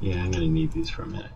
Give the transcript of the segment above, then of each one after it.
Yeah, I'm gonna need these for a minute.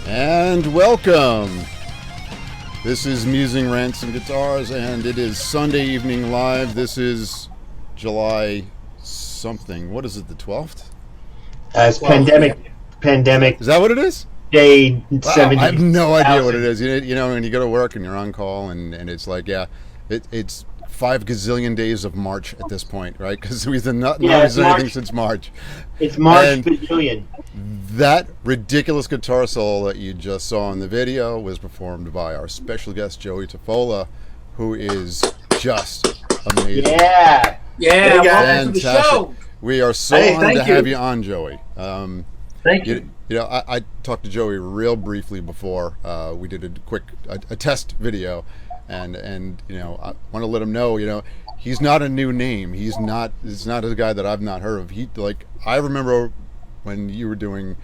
And welcome. This is Musing Rants and Guitars, and it is Sunday evening live. This is July something. What is it, the 12th? It's pandemic. Is that what it is? Day 70. I have no idea what it is. You know, when you go to work and you're on call, and it's like, yeah, it's 5 gazillion days of March at this point, right? Because we've not noticed anything since March. It's March bazillion. That ridiculous guitar solo that you just saw in the video was performed by our special guest, Joey Tafolla, who is just amazing. Yeah. Welcome to the show. We are so honored to have you on, Joey. Thank you. You know, I talked to Joey real briefly before. We did a quick test video, and you know, I want to let him know, you know, he's not a new name. It's not a guy that I've not heard of. I remember when you were doing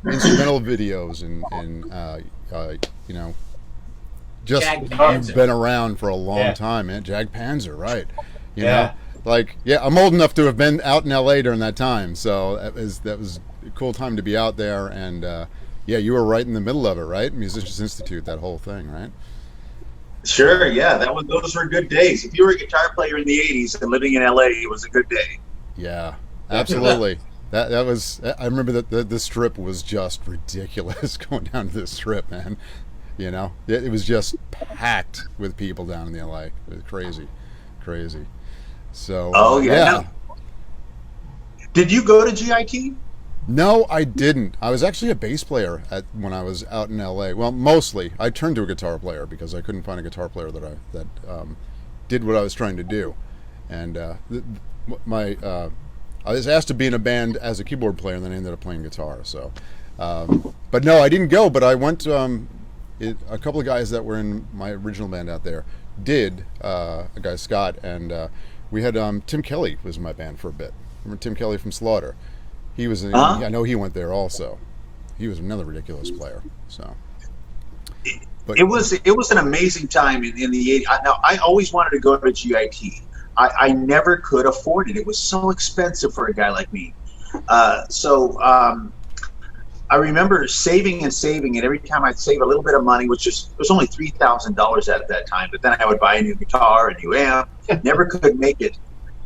instrumental videos and you know, just you've been around for a long time, man. Jag Panzer, right? You know, I'm old enough to have been out in LA during that time, so that was a cool time to be out there, and you were right in the middle of it, right? Musicians Institute, that whole thing, right? Sure, yeah, those were good days. If you were a guitar player in the 80s and living in LA, it was a good day. Yeah, absolutely. That was, I remember that the strip was just ridiculous going down to the strip, man. You know, it was just packed with people down in the LA. It was crazy. So, Now, did you go to GIT? No, I didn't. I was actually a bass player when I was out in LA. Well, mostly. I turned to a guitar player because I couldn't find a guitar player that did what I was trying to do. And I was asked to be in a band as a keyboard player, and then I ended up playing guitar. So, but no, I didn't go. But I went to a couple of guys that were in my original band out there did. A guy, Scott, and we had Tim Kelly was in my band for a bit. Remember Tim Kelly from Slaughter? He was. I know he went there also. He was another ridiculous player. So, but it was an amazing time in the 80s. Now, I always wanted to go to GIT. I never could afford it. It was so expensive for a guy like me. I remember saving, and every time I'd save a little bit of money, which was only $3,000 at that time, but then I would buy a new guitar, a new amp. Never could make it.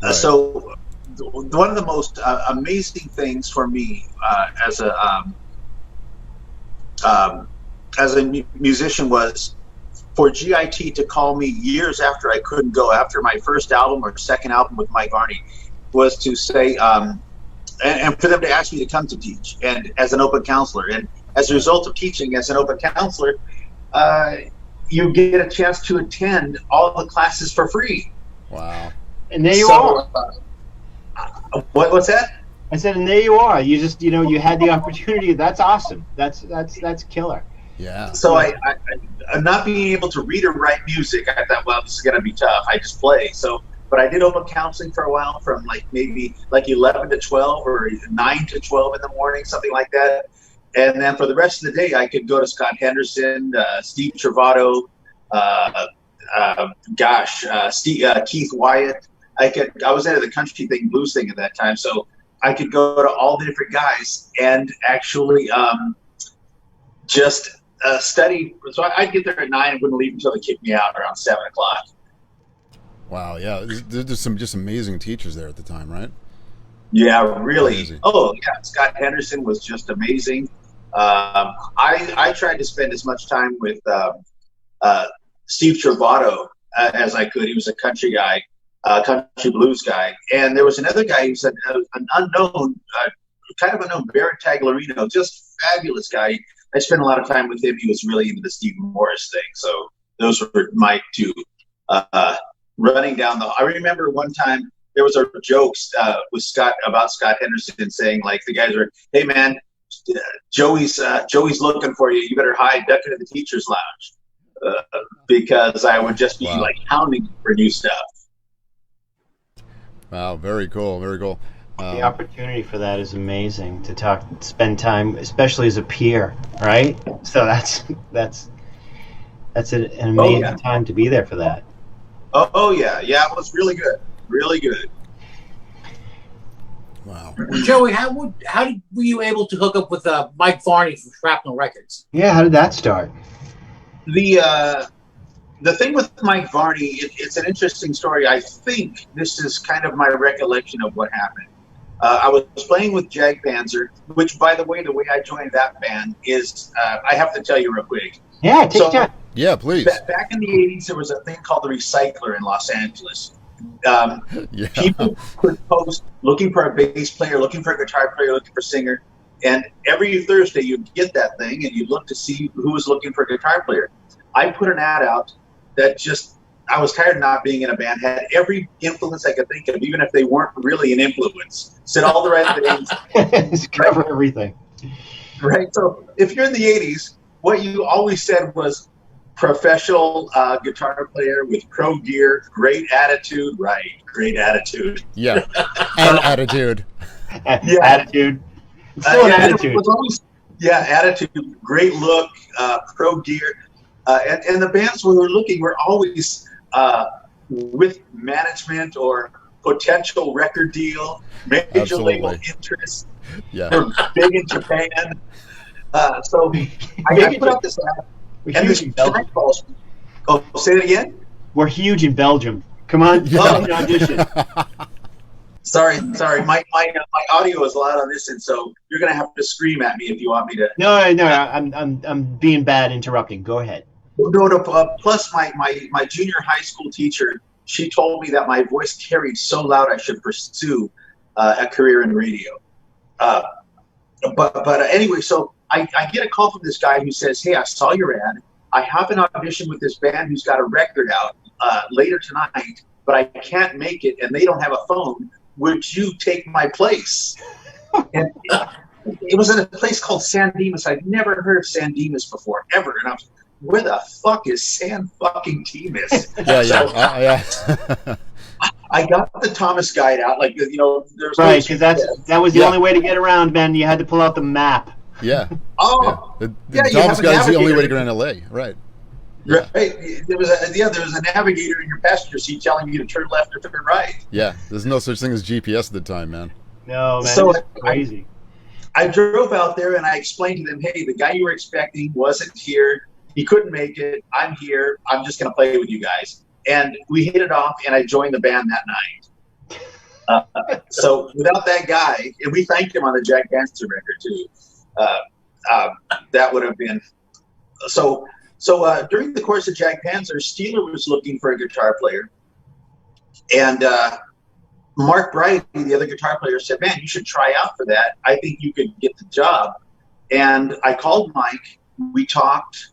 Right. So one of the most amazing things for me as a musician was for GIT to call me years after I couldn't go, after my first album or second album with Mike Varney, was to say, and for them to ask me to come to teach, and as an open counselor. And as a result of teaching as an open counselor, you get a chance to attend all the classes for free. Wow. And there you are. What's that? I said, and there you are. You just, you had the opportunity. That's awesome. That's killer. Yeah. So I not being able to read or write music, I thought, well, this is going to be tough. I just play. So, but I did open counseling for a while, from maybe 11 to 12 or 9 to 12 in the morning, something like that. And then for the rest of the day, I could go to Scott Henderson, Steve Travato, Keith Wyatt. I was into the country thing, blues thing at that time, so I could go to all the different guys and actually just study. So I'd get there at 9 and wouldn't leave until they kicked me out around 7 o'clock. Wow, yeah, there's some just amazing teachers there at the time, right? Yeah, really. Crazy. Oh, yeah. Scott Henderson was just amazing. I tried to spend as much time with uh, Steve Trovato as I could. He was a country guy, country blues guy. And there was another guy who's an unknown, kind of unknown, Barrett Taglarino, just fabulous guy. I spent a lot of time with him. He was really into the Steve Morris thing. So those were my two running down the. I remember one time there was a jokes with Scott about Scott Henderson saying like the guys were, hey man, Joey's looking for you. You better hide, duck into the teacher's lounge, because I would just be like hounding him for new stuff. Wow, very cool, very cool. The opportunity for that is amazing to spend time, especially as a peer, right? So that's an amazing time to be there for that. Oh yeah, it was really good, really good. Wow. Joey, how were you able to hook up with Mike Varney from Shrapnel Records? Yeah, how did that start? The thing with Mike Varney, it's an interesting story. I think this is kind of my recollection of what happened. I was playing with Jag Panzer, which, by the way I joined that band is, I have to tell you real quick. Yeah, take your time. Yeah, please. Back in the 80s, there was a thing called the Recycler in Los Angeles. People could post looking for a bass player, looking for a guitar player, looking for a singer. And every Thursday, you'd get that thing, and you'd look to see who was looking for a guitar player. I put an ad out that I was tired of not being in a band, had every influence I could think of, even if they weren't really an influence. Said all the right things. Cover everything. Right. So if you're in the 80s, what you always said was professional guitar player with pro gear, great attitude. Right. Great attitude. Yeah. And attitude. Yeah. Attitude. Still an attitude. Attitude. Great look, pro gear. And the bands we were looking were always with management or potential record deal, major label interest. Yeah. We're big in Japan. So I put out this ad. And this guy calls me. Oh, say it again? We're huge in Belgium. Come on, audition. Sorry. My audio is loud on this end, so you're gonna have to scream at me if you want me to. No, I'm being bad interrupting. Go ahead. No. Plus, my junior high school teacher, she told me that my voice carried so loud I should pursue a career in radio. But anyway, so I get a call from this guy who says, "Hey, I saw your ad. I have an audition with this band who's got a record out later tonight, but I can't make it, and they don't have a phone. Would you take my place?" And it was in a place called San Dimas. I'd never heard of San Dimas before, ever. And I was, where the fuck is San fucking Dimas? Yeah. I got the Thomas guide out, like, you know, there's right, because that was the only way to get around, Ben. You had to pull out the map. Yeah. Oh, yeah. The Thomas guide is the only way to get around LA, right? Yeah. Right. There was a navigator in your passenger seat telling you to turn left or turn right. Yeah, there's no such thing as GPS at the time, man. No, man, so it's crazy. I drove out there and I explained to them, hey, the guy you were expecting wasn't here. He couldn't make it. I'm here. I'm just going to play with you guys. And we hit it off, and I joined the band that night. So without that guy, and we thanked him on the Jack Panzer record too. That would have been so. During the course of Jack Panzer, Steeler was looking for a guitar player, and Mark Bright, the other guitar player, said, "Man, you should try out for that. I think you could get the job." And I called Mike. We talked.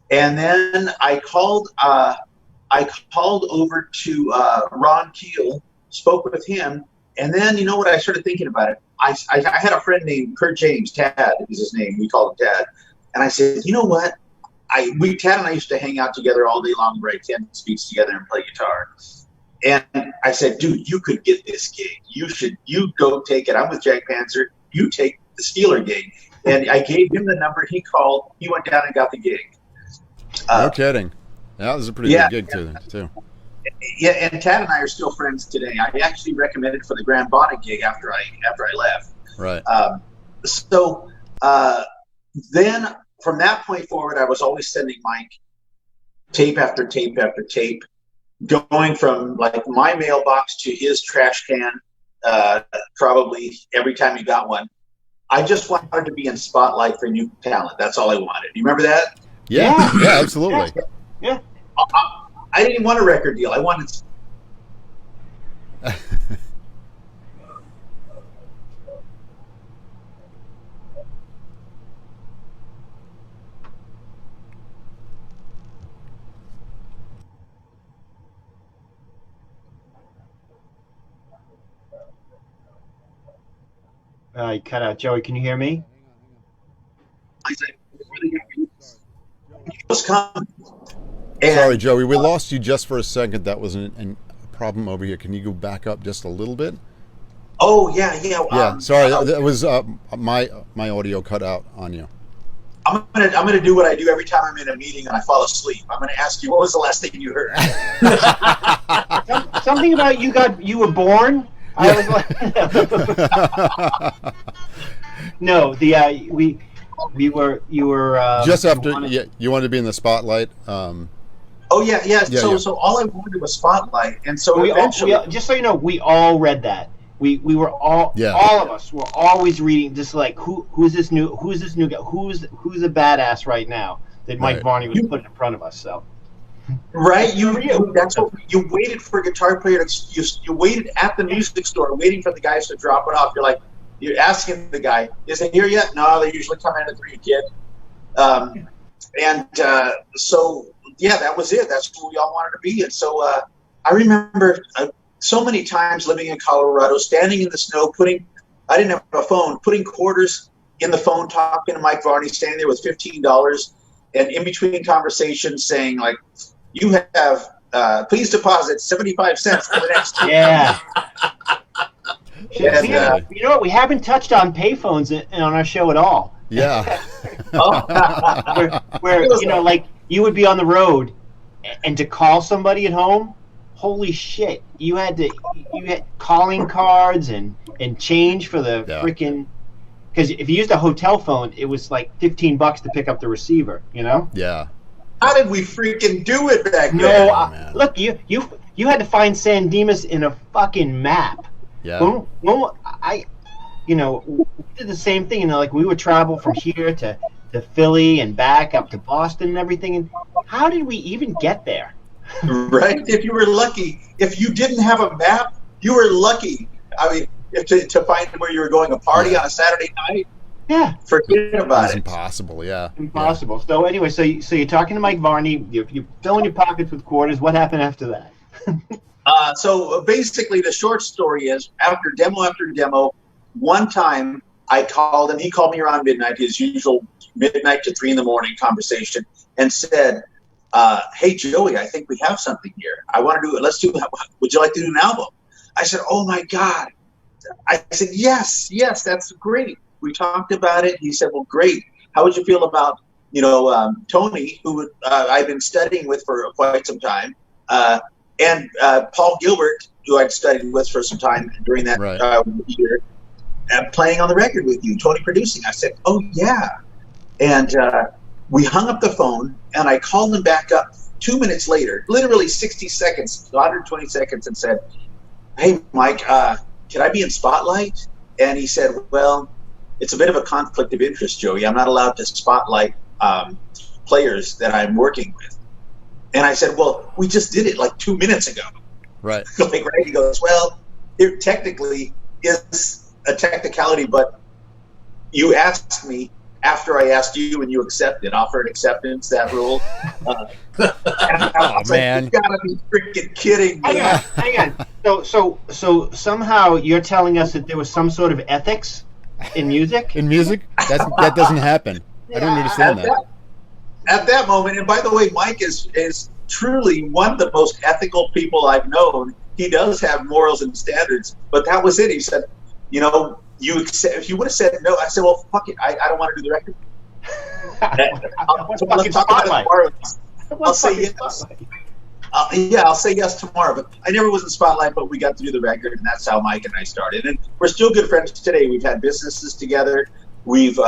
And then I called over to Ron Keel, spoke with him, and then you know what? I started thinking about it. I had a friend named Kurt James, Tad is his name. We called him Tad, and I said, you know what? Tad and I used to hang out together all day long, write 10 speaks together, and play guitar. And I said, dude, you could get this gig. You go take it. I'm with Jack Panzer. You take the Steeler gig. And I gave him the number. He called. He went down and got the gig. No kidding. That was a pretty good gig too. Yeah, and Tad and I are still friends today. I actually recommended for the Grand Bonnet gig after I left. Right. Then from that point forward, I was always sending Mike tape after tape after tape. going from like my mailbox to his trash can, probably every time he got one. I just wanted to be in spotlight for new talent. That's all I wanted. You remember that? Yeah, yeah, absolutely. Yeah. I didn't want a record deal. I wanted. You cut out. Joey, can you hear me? I said, was coming. And, sorry, Joey, we lost you just for a second. That was a problem over here. Can you go back up just a little bit? Oh yeah. Yeah, sorry, that was my audio cut out on you. I'm gonna do what I do every time I'm in a meeting and I fall asleep. I'm gonna ask you, what was the last thing you heard? Something about you were born. I was like, no, you were just after you wanted to be in the spotlight. Oh yeah. So all I wanted was spotlight, and so eventually, just so you know, we all read that. We were all of us were always reading, just like who's this new guy, who's a badass right now that Mike Varney was putting in front of us. So. Right, that's what you waited for a guitar player you waited at the music store waiting for the guys to drop it off. You're asking the guy, is it here yet? No, they usually come in at 3, kid. So yeah, that was it. That's who we all wanted to be. And so I remember so many times living in Colorado, standing in the snow, I didn't have a phone, putting quarters in the phone, talking to Mike Varney, standing there with $15, and in between conversations saying like, you have, please deposit 75 cents for the next time. Yeah. And, you know what? We haven't touched on payphones on our show at all. Yeah. where you know, like you would be on the road, and to call somebody at home, holy shit! You had calling cards and change for the freaking. Because if you used a hotel phone, it was like $15 to pick up the receiver. You know. Yeah. How did we freaking do it back then? No, look, you had to find San Dimas in a fucking map. Yeah. We did the same thing. You know, like we would travel from here to Philly and back up to Boston and everything. And how did we even get there? Right. If you were lucky, if you didn't have a map, you were lucky. I mean, to find where you were going, a party on a Saturday night. Yeah, forget about it's it. Impossible, yeah. Impossible. So anyway, so you're talking to Mike Varney. You're filling your pockets with quarters. What happened after that? So basically, the short story is after demo, one time I called him. He called me around midnight, his usual midnight to 3 a.m. conversation, and said, "Hey Joey, I think we have something here. I want to do it. Would you like to do an album?" I said, "Oh my God!" I said, "Yes, that's great." We talked about it. He said, "Well, great. How would you feel about, Tony, who I've been studying with for quite some time, and Paul Gilbert, who I'd studied with for some time during that year, playing on the record with you, Tony producing." I said, "Oh, yeah." And we hung up the phone, and I called him back up 2 minutes later, literally 60 seconds, 120 seconds, and said, "Hey, Mike, can I be in Spotlight?" And he said, "Well, it's a bit of a conflict of interest, Joey. I'm not allowed to spotlight players that I'm working with." And I said, "Well, we just did it like 2 minutes ago." Right. Right. He goes, "Well, it technically is a technicality, but you asked me after I asked you, and you offered acceptance, that rule." Man. You gotta be freaking kidding me. Hang on. So somehow you're telling us that there was some sort of ethics in music? In music? That doesn't happen. I don't understand that. At that moment, and by the way, Mike is truly one of the most ethical people I've known. He does have morals and standards, but that was it. He said, if you would have said no, I said, "Well, fuck it. I don't want to do the record." Let's talk about it tomorrow. I'll say yes. I'll say yes tomorrow. But I never was in Spotlight, but we got to do the record, and that's how Mike and I started. And we're still good friends today. We've had businesses together. We've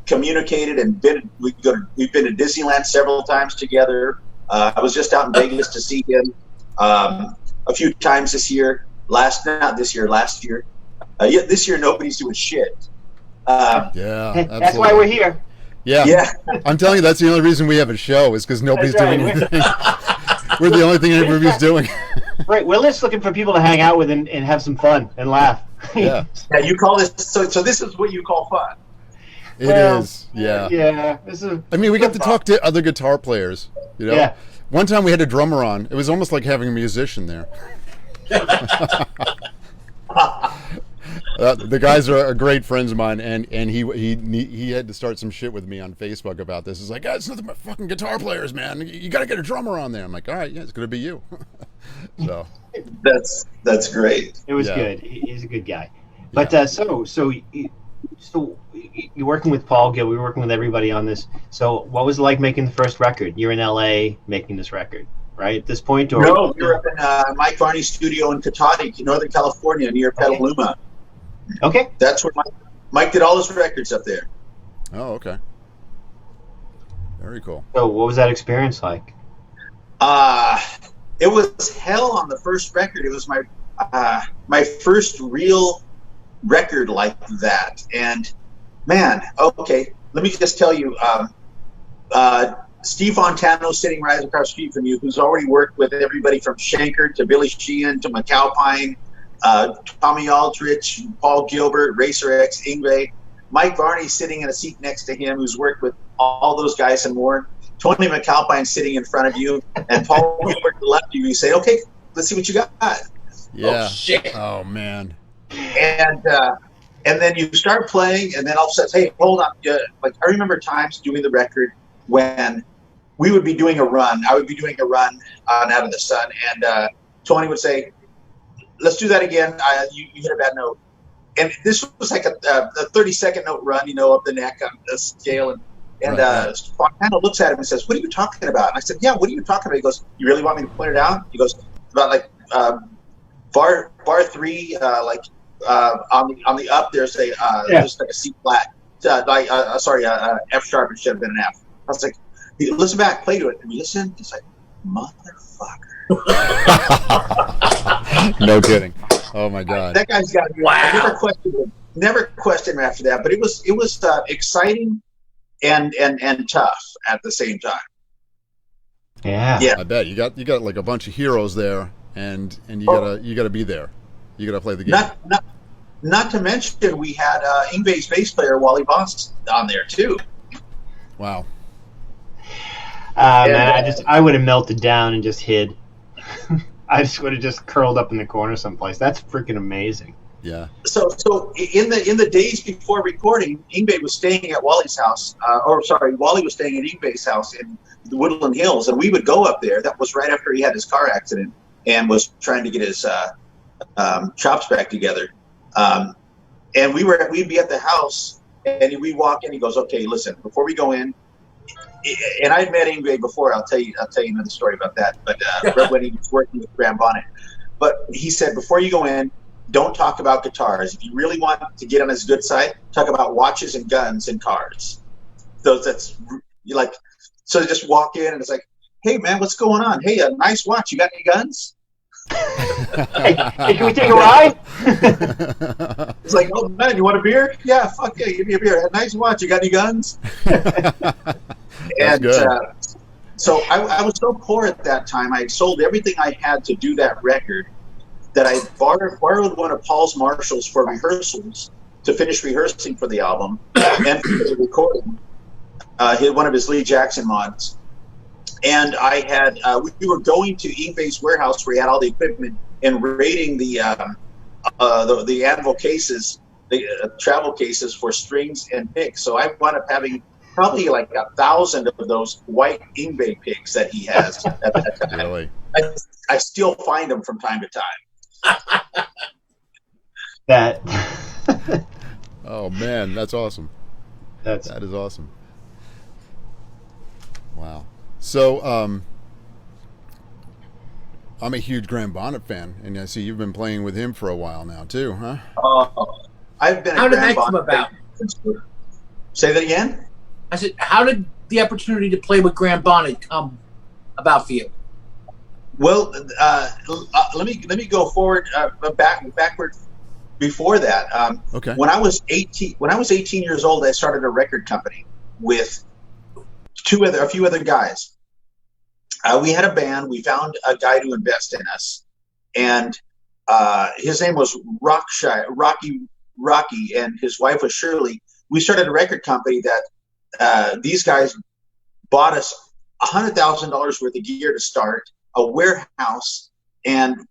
communicated and we've been to Disneyland several times together. I was just out in Vegas to see him a few times this year. Last year. This year nobody's doing shit. Yeah, that's why we're here. Yeah. I'm telling you, that's the only reason we have a show is because nobody's doing anything. We're the only thing anybody's doing. Right, we're just looking for people to hang out with and have some fun and laugh. Yeah. Yeah, you call this so this is what you call fun. It is. Yeah. Yeah. I mean, we got to talk to other guitar players. You know, one time we had a drummer on. It was almost like having a musician there. The guys are great friends of mine, and he had to start some shit with me on Facebook about this. It's like, it's nothing but fucking guitar players, man. You got to get a drummer on there. I'm like, all right, yeah, it's gonna be you. So that's great. It was good. He's a good guy. But so you're working with Paul Gill. We were working with everybody on this. So what was it like making the first record? You're in LA making this record, right? At this point, or no, we were up in Mike Varney's studio in Cotati, Northern California, near Petaluma. Okay. That's where Mike did all his records up there. Oh, okay. Very cool. So what was that experience like? It was hell on the first record. It was my first real record like that. And man, okay, let me just tell you, Steve Fontano sitting right across the street from you, who's already worked with everybody from Shanker to Billy Sheehan to McAlpine, Tommy Aldrich, Paul Gilbert, Racer X, Yngwie, Mike Varney sitting in a seat next to him, who's worked with all those guys and more. Tony McAlpine sitting in front of you, and Paul Gilbert to the left of you. You say, okay, let's see what you got. Yeah. Oh, shit. Oh, man. And then you start playing, and then all of a sudden, hey, hold on. Like, I remember times doing the record when we would be doing a run. I would be doing a run on Out of the Sun, and Tony would say, let's do that again. You hit a bad note. And this was like a 30-second note run, up the neck on the scale. And Fontana looks at him and says, what are you talking about? And I said, yeah, what are you talking about? He goes, you really want me to point it out? He goes, about like bar 3, on the up there's just like a C flat. F sharp, it should have been an F. I was like, listen back, play to it. And we listen. He's like, motherfucker. No kidding. Oh my God. That guy's got to be. Wow. I never questioned him after that. But it was exciting and tough at the same time. Yeah. I bet you got like a bunch of heroes there, and you gotta be there. You gotta play the game. Not to mention we had Yngwie's bass player Wally Boss on there too. Wow. Man, I would have melted down and just hid. I just would have just curled up in the corner someplace. That's freaking amazing. Yeah. So in the days before recording, Yngwie was staying at Wally's house. Wally was staying at Yngwie's house in the Woodland Hills, and we would go up there. That was right after he had his car accident and was trying to get his chops back together. And we'd be at the house, and we'd walk in. He goes, "Okay, listen, before we go in." And I'd met Yngwie before. I'll tell you another story about that. But when he was working with Graham Bonnet, but he said, before you go in, don't talk about guitars. If you really want to get on his good side, talk about watches and guns and cars. So just walk in and it's like, hey man, what's going on? Hey, a nice watch. You got any guns? hey, can we take a ride? It's like, oh man, you want a beer? Yeah, fuck yeah, give me a beer. A nice watch. You got any guns? And so I was so poor at that time. I had sold everything I had to do that record, that I borrowed one of Paul's Marshalls for rehearsals to finish rehearsing for the album and for the recording. One of his Lee Jackson mods. And I had we were going to Yngwie's warehouse where he had all the equipment and raiding the anvil cases, the travel cases for strings and picks. So I wound up having probably like 1,000 of those white Yngwie picks that he has at that time. Really? I still find them from time to time. That. Oh man, that's awesome. That is awesome. Wow. So, I'm a huge Graham Bonnet fan, and I see you've been playing with him for a while now too, huh? I've been. How did that come about? Say that again. I said, how did the opportunity to play with Graham Bonnet come about for you? Well, let me go forward, backward. Before that, Okay. when I was 18 years old, I started a record company with a few other guys. We had a band. We found a guy to invest in us, and his name was Rocky, and his wife was Shirley. We started a record company that these guys bought us $100,000 worth of gear to start a warehouse, and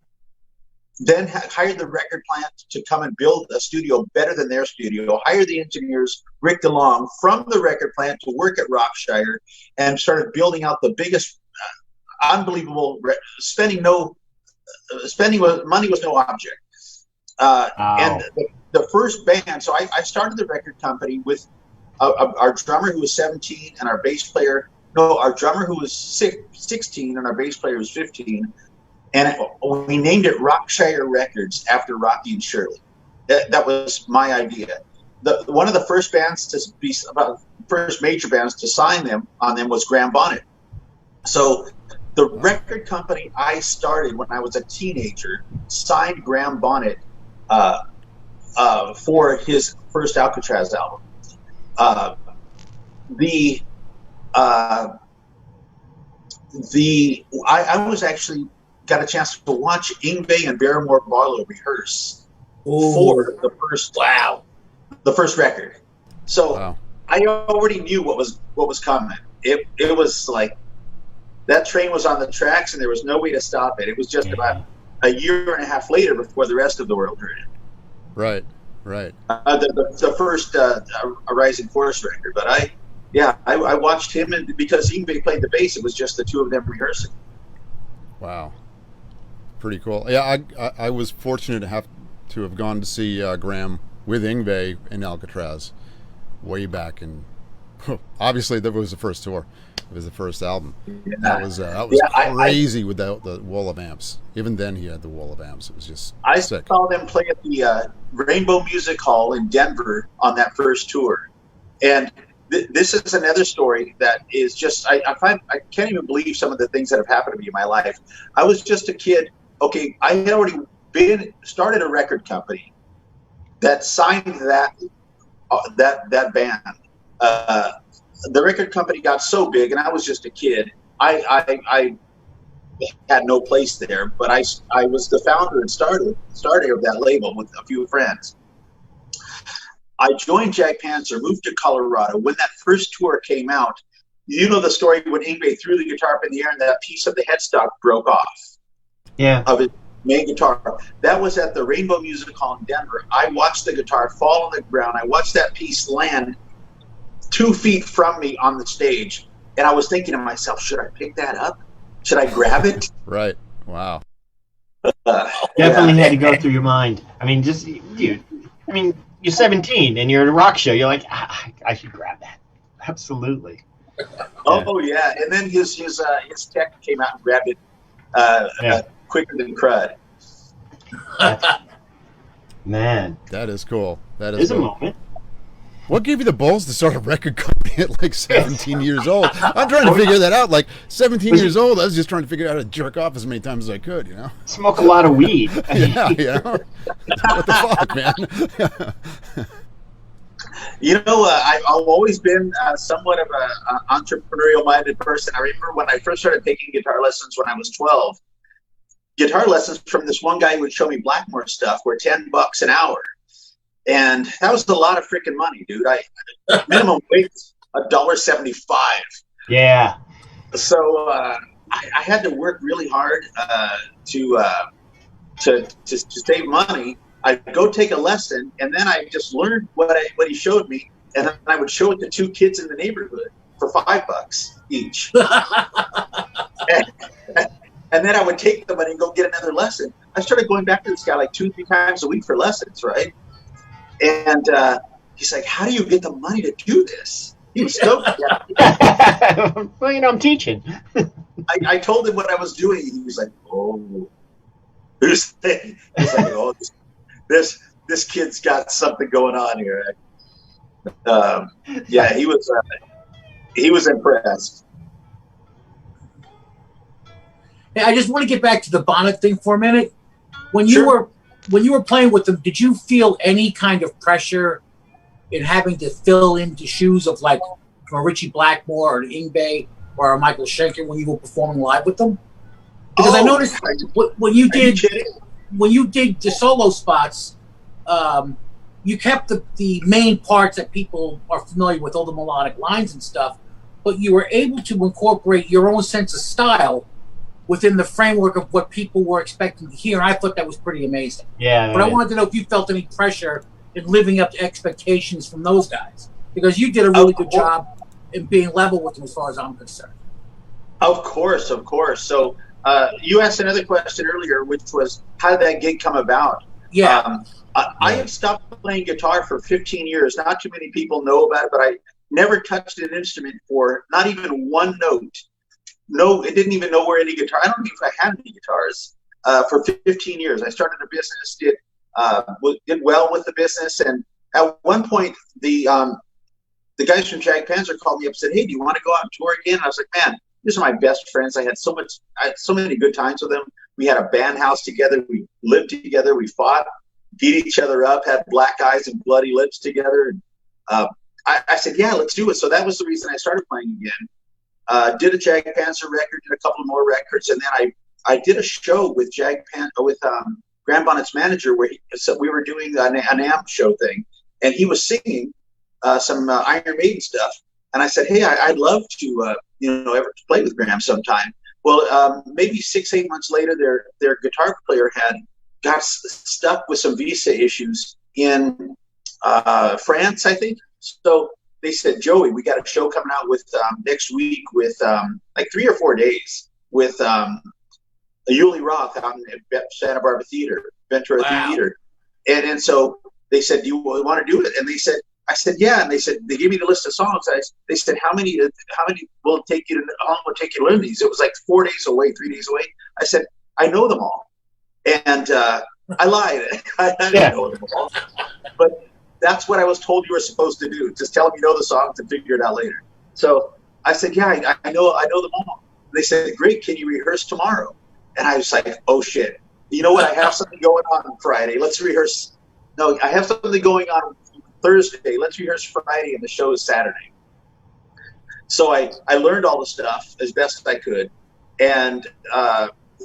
then hired the record plant to come and build a studio better than their studio, hired the engineers, Rick DeLong, from the record plant to work at Rockshire, and started building out the biggest, unbelievable, money was no object. And the first band, so I started the record company with our drummer who was 17 and our drummer who was 16 and our bass player was 15. And we named it Rockshire Records after Rocky and Shirley. That was my idea. One of the first major bands to sign on them was Graham Bonnet. So the record company I started when I was a teenager signed Graham Bonnet for his first Alcatraz album. I was actually got a chance to watch Yngwie and Barrymore Barlow rehearse for the first record. So I already knew what was coming. It was like that train was on the tracks and there was no way to stop it. It was just about a year and a half later before the rest of the world heard it. Right. The first A Rising Force record, but I watched him, and because Yngwie played the bass, it was just the two of them rehearsing. Wow. Pretty cool. Yeah, I was fortunate to have gone to see Graham with Yngwie in Alcatraz way back, and obviously that was the first tour. It was the first album. Yeah. That was crazy with the wall of amps. Even then, he had the wall of amps. It was just sick. Saw them play at the Rainbow Music Hall in Denver on that first tour, and this is another story that is just I can't even believe some of the things that have happened to me in my life. I was just a kid. Okay, I had already started a record company that signed that band. The record company got so big, and I was just a kid. I had no place there, but I was the founder and starter of that label with a few friends. I joined Jack Panzer, moved to Colorado. When that first tour came out, you know the story when Yngwie threw the guitar up in the air and that piece of the headstock broke off. Yeah. Of his main guitar. That was at the Rainbow Music Hall in Denver. I watched the guitar fall on the ground. I watched that piece land 2 feet from me on the stage, and I was thinking to myself, should I pick that up? Should I grab it? Right. Wow. Definitely had to go through your mind. I mean, you're 17 and you're at a rock show. You're like, I should grab that. Absolutely. Oh yeah, and then his tech came out and grabbed it quicker than crud. Man, that is cool. That is cool. a moment. What gave you the balls to start a record company at like 17 years old? I'm trying to figure that out. Like 17 years old, I was just trying to figure out how to jerk off as many times as I could, you know? Smoke a lot of weed. Yeah, you know? What the fuck, man? You know, I've always been somewhat of an entrepreneurial-minded person. I remember when I first started taking guitar lessons when I was 12, guitar lessons from this one guy who would show me Blackmore stuff were $10 an hour. And that was a lot of freaking money, dude. Minimum wage $1.75. Yeah. So I had to work really hard to save money. I'd go take a lesson, and then I just learned what he showed me, and then I would show it to two kids in the neighborhood for $5 each. And then I would take the money and go get another lesson. I started going back to this guy like 2-3 times a week for lessons, right? And he's like, how do you get the money to do this? He was stoked. Well, you know, I'm teaching. I told him what I was doing. He was like, oh. He's like, oh, this kid's got something going on here. Yeah, he was impressed. Hey, I just want to get back to the Bonnet thing for a minute. When you Sure. were playing with them, did you feel any kind of pressure in having to fill into shoes of like a Richie Blackmore or an Ingve or a Michael Schenker when you were performing live with them? Because I noticed when you did the solo spots, you kept the main parts that people are familiar with, all the melodic lines and stuff, but you were able to incorporate your own sense of style within the framework of what people were expecting to hear. And I thought that was pretty amazing. Yeah. But I wanted to know if you felt any pressure in living up to expectations from those guys, because you did a really good job in being level with them as far as I'm concerned. Of course. So you asked another question earlier, which was, how did that gig come about? Yeah. I have stopped playing guitar for 15 years. Not too many people know about it, but I never touched an instrument for not even one note. No, it didn't even know where any guitar. I don't know if I had any guitars for 15 years. I started a business, did well with the business, and at one point the guys from Jag Panzer called me up and said, "Hey, do you want to go out and tour again?" And I was like, "Man, these are my best friends. I had so many good times with them. We had a band house together. We lived together. We fought, beat each other up, had black eyes and bloody lips together." And I said, "Yeah, let's do it." So that was the reason I started playing again. Did a Jag Panzer record, did a couple more records, and then I did a show with Graham Bonnet's manager where we were doing an AM show thing, and he was singing some Iron Maiden stuff. And I said, "Hey, I'd love to ever play with Graham sometime." Well, maybe 6-8 months later, their guitar player got stuck with some visa issues in France, I think. So they said, "Joey, we got a show coming out with next week with like 3 or 4 days with Yuli Roth out in Santa Barbara Ventura Theater." And so they said, "Do you want to do it?" And I said, "Yeah." And they gave me the list of songs. They said, how many will it take you to learn these? It was like 4 days away, 3 days away. I said, "I know them all." And I lied. I didn't know them all. But that's what I was told you were supposed to do. Just tell them you know the songs and figure it out later. So I said, "Yeah, I know them all." They said, "Great, can you rehearse tomorrow?" And I was like, "Oh shit. You know what? I have something going on Friday. Let's rehearse. No, I have something going on Thursday. Let's rehearse Friday, and the show is Saturday." So I learned all the stuff as best I could, and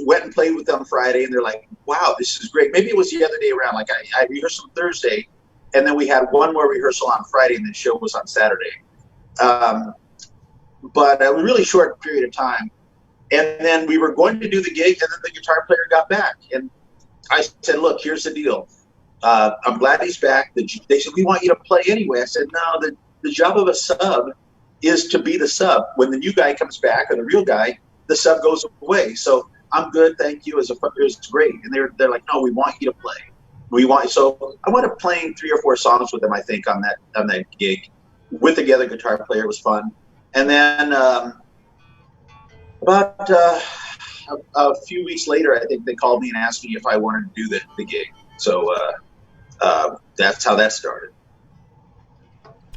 went and played with them Friday, and they're like, "Wow, this is great." Maybe it was the other day around. Like I rehearsed on Thursday, and then we had one more rehearsal on Friday, and the show was on Saturday. But a really short period of time. And then we were going to do the gig, and then the guitar player got back. And I said, "Look, here's the deal. I'm glad he's back." They said, "We want you to play anyway." I said, "No, the job of a sub is to be the sub. When the new guy comes back, or the real guy, the sub goes away. So I'm good, thank you. It was great." And they're like, "No, we want you to play. So I wound up playing 3 or 4 songs with them, I think, on that gig with the other guitar player. It was fun. And then about a few weeks later, I think they called me and asked me if I wanted to do the gig. So that's how that started.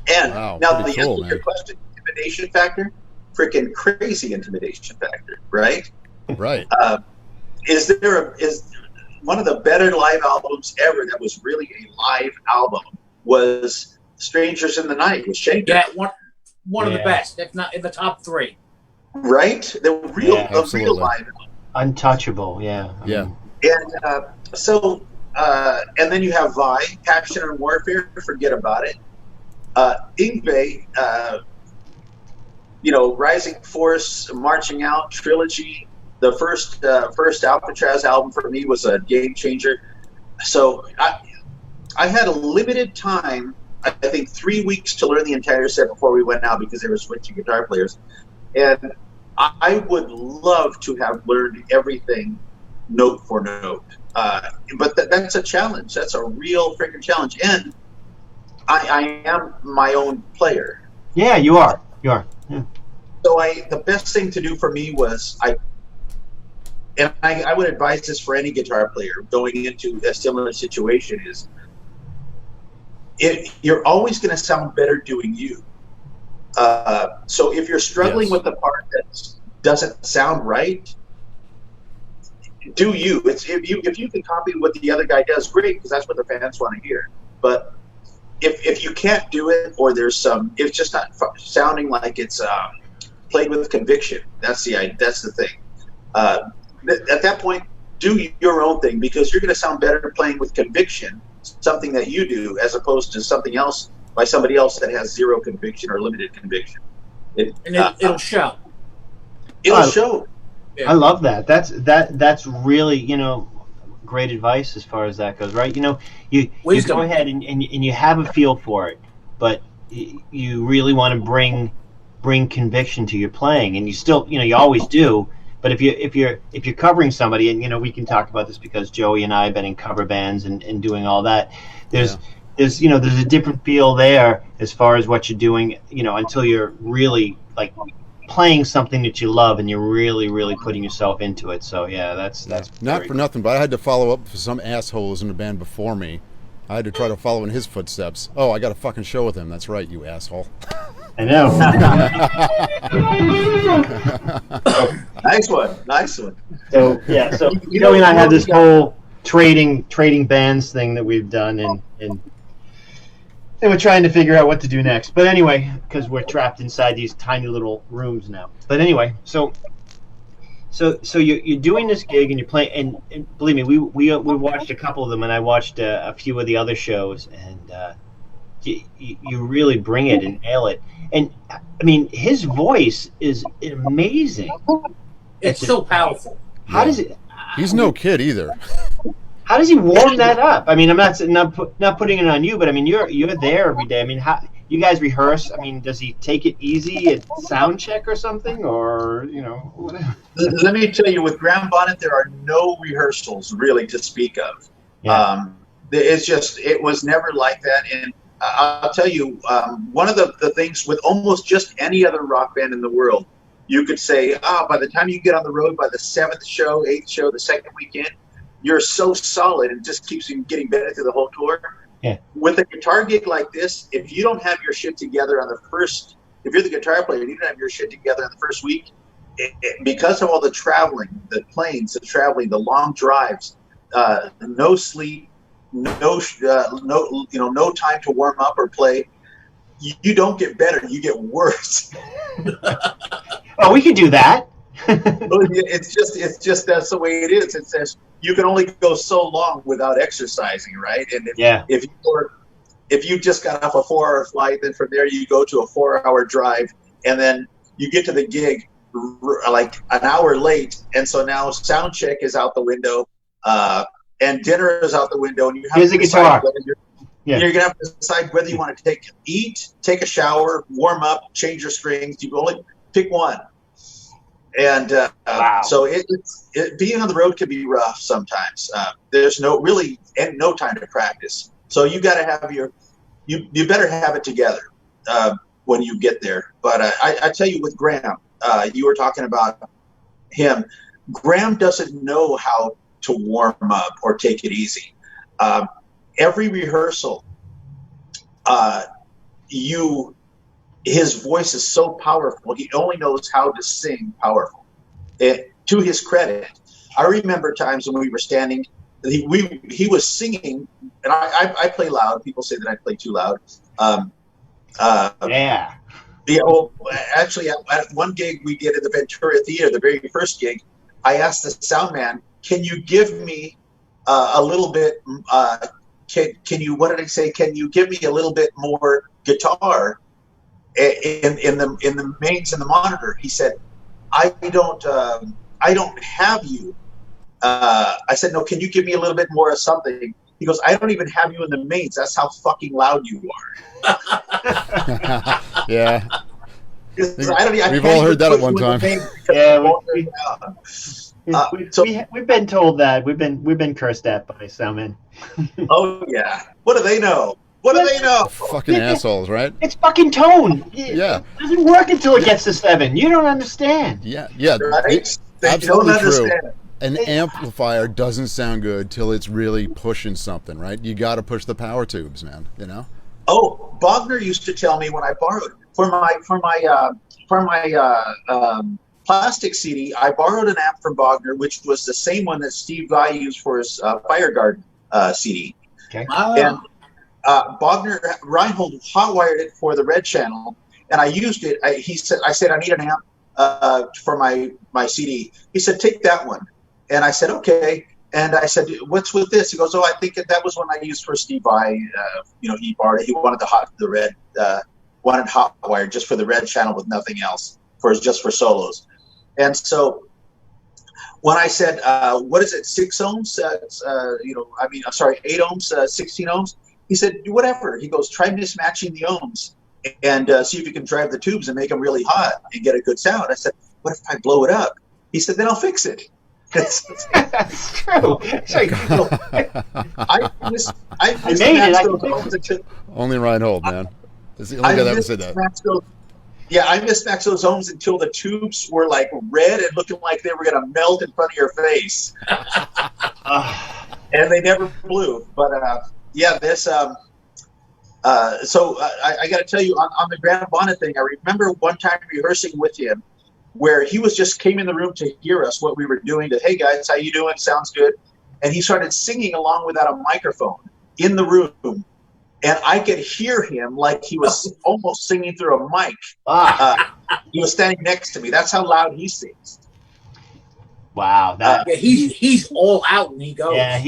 And wow, now the cool, answer to your question, intimidation factor, freaking crazy intimidation factor, right? Right. Is one of the better live albums ever that was really a live album was Strangers in the Night with Schenker. Yeah, one of the best, if not in the top 3. Right? The real live album. Untouchable, yeah. Yeah. And and then you have Vi, Passion and Warfare, forget about it. Ingve, Rising Force, Marching Out, Trilogy. The first Alcatraz album for me was a game changer. So I had a limited time, I think 3 weeks to learn the entire set before we went out because they were switching guitar players. And I would love to have learned everything note for note. But that's a challenge. That's a real freaking challenge. And I am my own player. Yeah, you are. You are. Yeah. So the best thing to do for me was I would advise this for any guitar player going into a similar situation is you're always going to sound better doing you. So if you're struggling with the part that doesn't sound right, do you. It's if you can copy what the other guy does, great, because that's what the fans want to hear. But if you can't do it, or there's it's just not sounding like it's played with conviction. That's the thing. At that point, do your own thing, because you're going to sound better playing with conviction, something that you do, as opposed to something else by somebody else that has zero conviction or limited conviction. It'll show. It'll show. Yeah. I love that. That's really, great advice as far as that goes, right? You go ahead and you have a feel for it, but you really want to bring conviction to your playing, and you still, you always do. But if you're covering somebody, and we can talk about this because Joey and I have been in cover bands and doing all that. There's a different feel there as far as what you're doing, until you're really like playing something that you love and you're really, really putting yourself into it. So yeah, that's not for nothing, but I had to follow up for some assholes in the band before me. I had to try to follow in his footsteps. Oh, I got a fucking show with him. That's right, you asshole. I know. Nice one. So yeah, so Joey and I had this whole trading bands thing that we've done, and we're trying to figure out what to do next. But anyway, because we're trapped inside these tiny little rooms now. But anyway, so you're doing this gig and you're playing, and believe me, we watched a couple of them, and I watched a few of the other shows, and you really bring it and nail it. And I mean, his voice is amazing. It's so powerful. How does it? He's no kid either. How does he warm that up? I mean, I'm not putting it on you, but I mean, you're there every day. I mean, how you guys rehearse? I mean, does he take it easy at sound check or something, or whatever? Let me tell you, with Graham Bonnet, there are no rehearsals really to speak of. Yeah. It was never like that. And I'll tell you, one of the things with almost just any other rock band in the world, you could say, by the time you get on the road, by the 7th show, 8th show, the second weekend, you're so solid and just keeps you getting better through the whole tour. Yeah. With a guitar gig like this, if you don't have your shit together on the first, if you're the guitar player and you don't have your shit together on the first week, because of all the traveling, the planes, the traveling, the long drives, no sleep, no time to warm up or play, you don't get better, you get worse. Oh, we can do that. It's just that's the way it is. It says you can only go so long without exercising, right? And if you just got off a 4-hour flight, then from there you go to a 4-hour drive, and then you get to the gig like an hour late, and so now sound check is out the window, and dinner is out the window, and you have to decide whether you're gonna have to decide whether you want to take a shower, warm up, change your strings. You can only pick one. And wow. So being on the road can be rough sometimes. There's no time to practice. So you got to have you better have it together when you get there. But I tell you, with Graham, you were talking about him. Graham doesn't know how to warm up or take it easy. Every rehearsal, his voice is so powerful. He only knows how to sing powerful. To his credit, I remember times when we were standing, he was singing, and I play loud. People say that I play too loud. Yeah. Well, actually, at one gig we did at the Ventura Theater, the very first gig, I asked the sound man, "Can you give me a little bit? Can you? What did I say? Can you give me a little bit more guitar in the mains and the monitor?" He said, I don't have you. I said, "No, can you give me a little bit more of something?" He goes, "I don't even have you in the mains. That's how fucking loud you are." Yeah. We've all heard that at one time. Yeah, we've been told that. We've been cursed at by soundmen. Oh yeah. What do they know? What do they know? Fucking assholes, right? It's fucking tone. Yeah. It doesn't work until it gets to 7. You don't understand. Yeah. Right? They Absolutely don't true. understand. An amplifier doesn't sound good till it's really pushing something, right? You got to push the power tubes, man. Oh, Bogner used to tell me when I borrowed for my plastic CD, I borrowed an amp from Bogner, which was the same one that Steve Vai used for his Fire Garden CD. Okay. And Bogner Reinhold hotwired it for the red channel, and I used it. I said I need an amp for my CD. He said, take that one, and I said okay. And I said, what's with this? He goes, oh, I think that was one I used for Steve Vai. He borrowed it. He wanted wanted hotwired just for the red channel with nothing else, just for solos. And so when I said, what is it, 6 ohms? 8 ohms, 16 ohms. He said, whatever. He goes, try mismatching the ohms and see if you can drive the tubes and make them really hot and get a good sound. I said, what if I blow it up? He said, then I'll fix it. That's true. I mismatched those ohms. Only Reinhold, man. That's the only guy that ever said that. I mismatched those ohms until the tubes were like red and looking like they were going to melt in front of your face. And they never blew. But this. So I got to tell you, on the Grand Bonnet thing, I remember one time rehearsing with him where he came in the room to hear us, what we were doing. Hey guys, how you doing? Sounds good. And he started singing along without a microphone in the room. And I could hear him like he was almost singing through a mic. He was standing next to me. That's how loud he sings. Wow, he's all out when he goes. Yeah,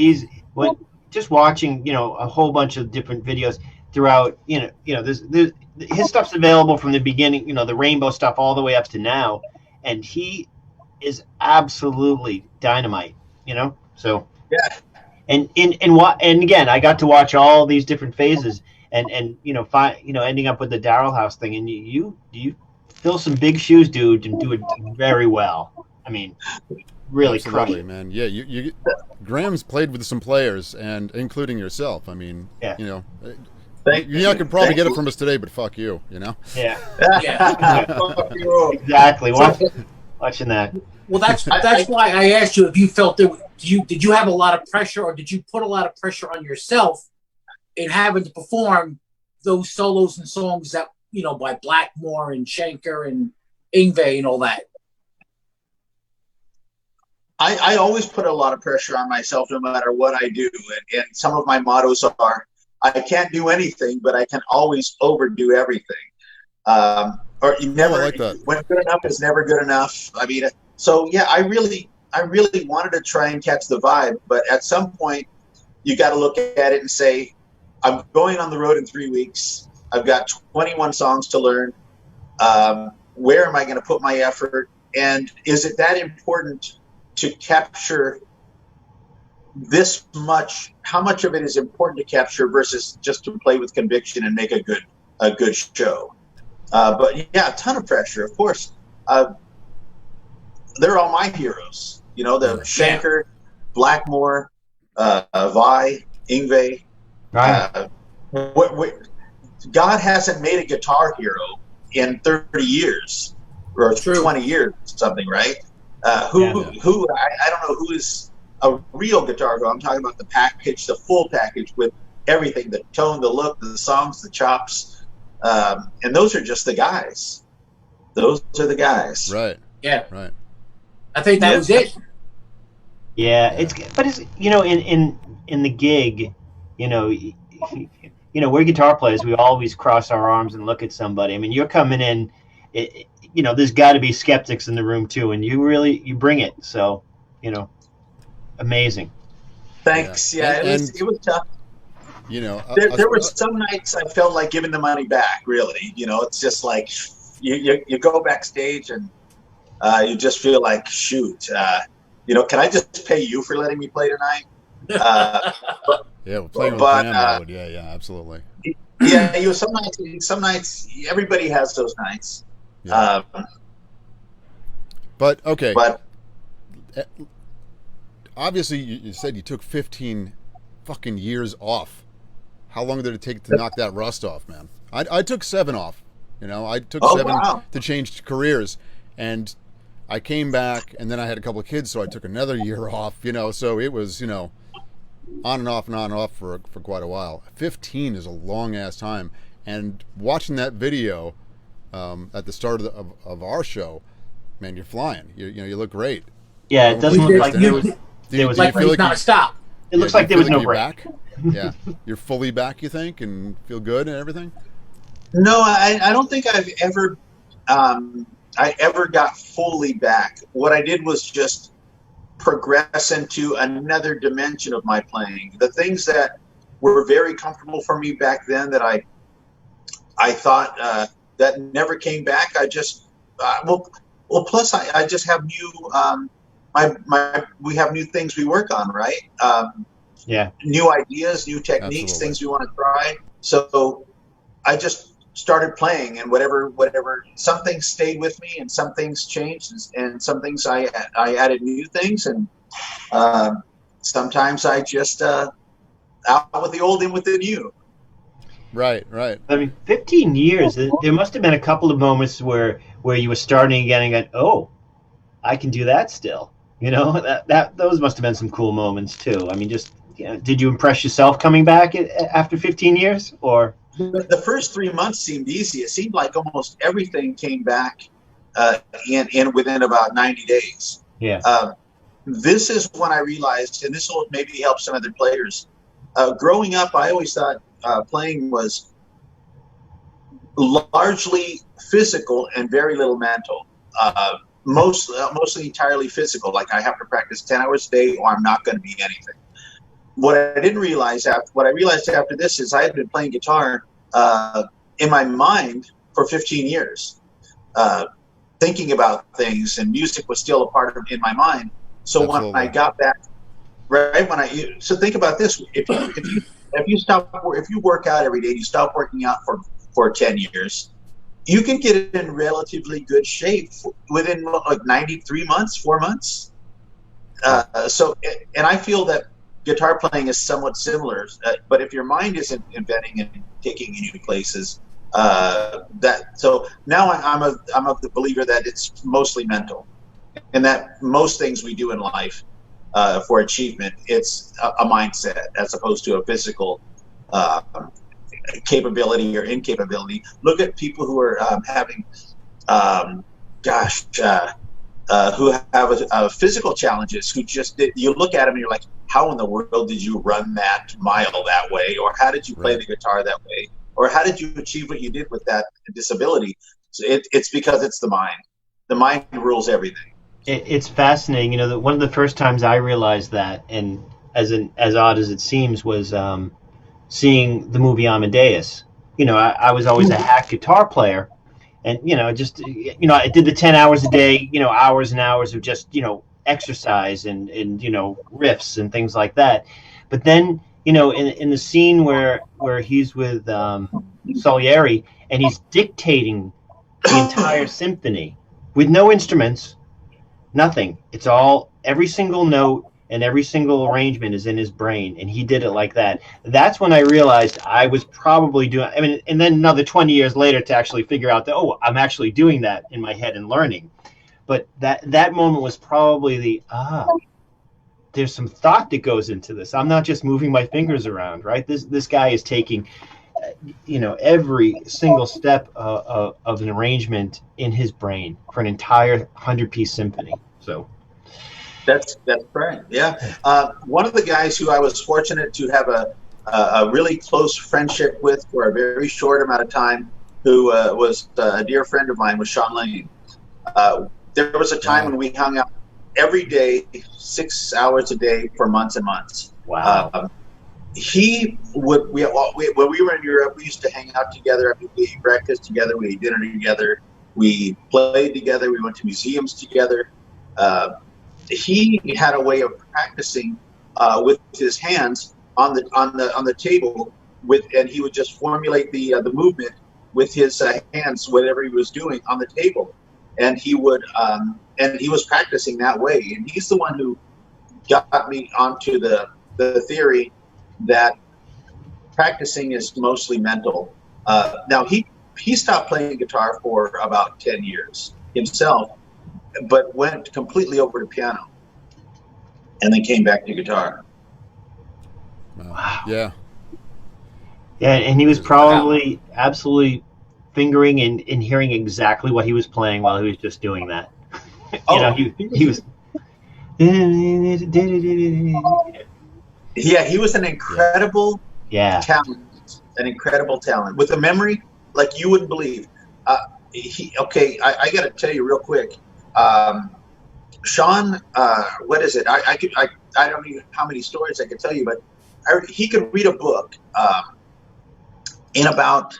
just watching, a whole bunch of different videos throughout. There's his stuff's available from the beginning. The Rainbow stuff all the way up to now, and he is absolutely dynamite. So yeah. And again, I got to watch all these different phases, and ending up with the Daryl House thing, and you fill some big shoes, dude, and do it very well. I mean, really crush it, man. Yeah, you Graham's played with some players, and including yourself. I mean, yeah. You're not gonna probably get it from us today, but fuck you, Yeah. Fuck you. Exactly. Watching that. Well, that's why I asked you if you felt that. Did you have a lot of pressure, or did you put a lot of pressure on yourself in having to perform those solos and songs that by Blackmore and Schenker and Yngwie and all that? I always put a lot of pressure on myself, no matter what I do, and some of my mottos are, I can't do anything, but I can always overdo everything. Or you never. I like that. When good enough is never good enough. I mean, so yeah, I really wanted to try and catch the vibe, but at some point you got to look at it and say, I'm going on the road in 3 weeks. I've got 21 songs to learn. Where am I going to put my effort? And is it that important to capture this much? How much of it is important to capture versus just to play with conviction and make a good show? But yeah, a ton of pressure, of course. They're all my heroes. The Schenker, Blackmore, Vai, Yngwie. Right. God hasn't made a guitar hero in 30 years or 20 years, something, right? I don't know who is a real guitar hero. I'm talking about the package, the full package with everything, the tone, the look, the songs, the chops. And those are just the guys. Those are the guys. Right. Yeah. Right. I think that was it. Yeah, it's in the gig, we're guitar players. We always cross our arms and look at somebody. I mean, you're coming in, there's got to be skeptics in the room too, and you bring it. So, amazing. Thanks. Yeah, it was tough. There were some nights I felt like giving the money back. Really, it's just like you go backstage and you just feel like, shoot, can I just pay you for letting me play tonight? Yeah, we're playing with Graham mode. Yeah, absolutely. Yeah, some nights, everybody has those nights. Yeah. But okay. But obviously, you said you took 15 fucking years off. How long did it take to knock that rust off, man? I took 7 off. I took 7 to change careers, and I came back, and then I had a couple of kids, so I took another year off. So it was on and off for quite a while. 15 is a long ass time, and watching that video at the start of our show, man, you're flying. You look great. Yeah, it doesn't look like there was like he's not stopped. It looks like there was no break. Back? Yeah, you're fully back, you think, and feel good and everything? No, I don't think I've ever I ever got fully back. What I did was just progress into another dimension of my playing. The things that were very comfortable for me back then that I thought that never came back. I just plus I just have new we have new things we work on, right? New ideas, new techniques, Absolutely. things we want to try. So I just started playing, and whatever some things stayed with me and some things changed, and some things I added new things, and sometimes I just out with the old, in with the new. Right. I mean, 15 years, there must have been a couple of moments where you were starting again and going, oh, I can do that still. Those must have been some cool moments too. I mean, just, did you impress yourself coming back after 15 years, or? The first 3 months seemed easy. It seemed like almost everything came back in within about 90 days. Yeah. This is when I realized, and this will maybe help some other players. Growing up, I always thought playing was largely physical and very little mental. Mostly entirely physical. Like I have to practice 10 hours a day, or I'm not going to be anything. What I realized after this is I had been playing guitar in my mind for 15 years, thinking about things, and music was still a part of in my mind. So Absolutely. When I got back, so think about this: if you work out every day, you stop working out for 10 years, you can get in relatively good shape within like 93 months, 4 months. And I feel that guitar playing is somewhat similar, but if your mind isn't inventing and taking you new places, so now I'm of the believer that it's mostly mental, and that most things we do in life for achievement, it's a mindset as opposed to a physical capability or incapability. Look at people who are having who have physical challenges, who just you look at them and you're like, how in the world did you run that mile that way? Or how did you play the guitar that way? Or how did you achieve what you did with that disability? So it's because it's the mind. The mind rules everything. It's fascinating. One of the first times I realized that, and as odd as it seems, was seeing the movie Amadeus. I was always a hack guitar player. And, I did the 10 hours a day, hours and hours of just, exercise and riffs and things like that. But then, in the scene where he's with Salieri and he's dictating the entire symphony with no instruments, nothing. It's all, every single note and every single arrangement is in his brain, and he did it like that. That's when I realized I was probably doing, and then another 20 years later to actually figure out that, I'm actually doing that in my head and learning. But that moment was probably there's some thought that goes into this. I'm not just moving my fingers around, right? This guy is taking, every single step of an arrangement in his brain for an entire 100-piece symphony. So. That's right. Yeah. One of the guys who I was fortunate to have a really close friendship with for a very short amount of time, who was a dear friend of mine, was Sean Lane. There was a time when we hung out every day, 6 hours a day for months and months. Wow. He would. When we were in Europe, we used to hang out together. We ate breakfast together. We ate dinner together. We played together. We went to museums together. He had a way of practicing with his hands on the table and he would just formulate the movement with his hands, whatever he was doing on the table, and he was practicing that way. And he's the one who got me onto the theory that practicing is mostly mental. Now he stopped playing guitar for about 10 years himself, but went completely over to piano and then came back to guitar. Wow. Yeah. Yeah, and he was probably absolutely fingering and hearing exactly what he was playing while he was just doing that. You know, he was. Yeah, he was an incredible Yeah. talent, an incredible talent with a memory like you wouldn't believe. I got to tell you real quick. Sean, what is it? I don't know how many stories I could tell you, but he could read a book in about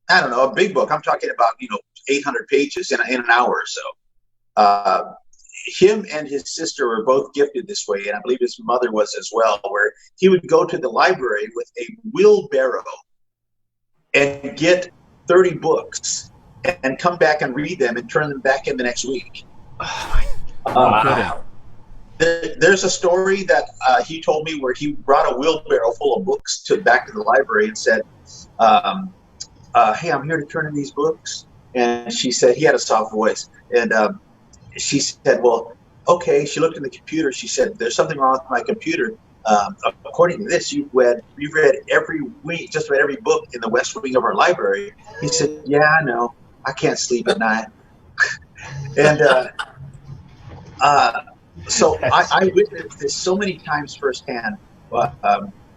I don't know, a big book. I'm talking about 800 pages in an hour or so. Him and his sister were both gifted this way, and I believe his mother was as well, where he would go to the library with a wheelbarrow and get 30 books and come back and read them and turn them back in the next week. There's a story that he told me where he brought a wheelbarrow full of books back to the library and said, hey, I'm here to turn in these books. And she said, he had a soft voice. And she said, well, okay. She looked in the computer. She said, there's something wrong with my computer. According to this, you've read every week, just about every book in the West Wing of our library. He said, yeah, I know. I can't sleep at night. And so I witnessed this so many times firsthand.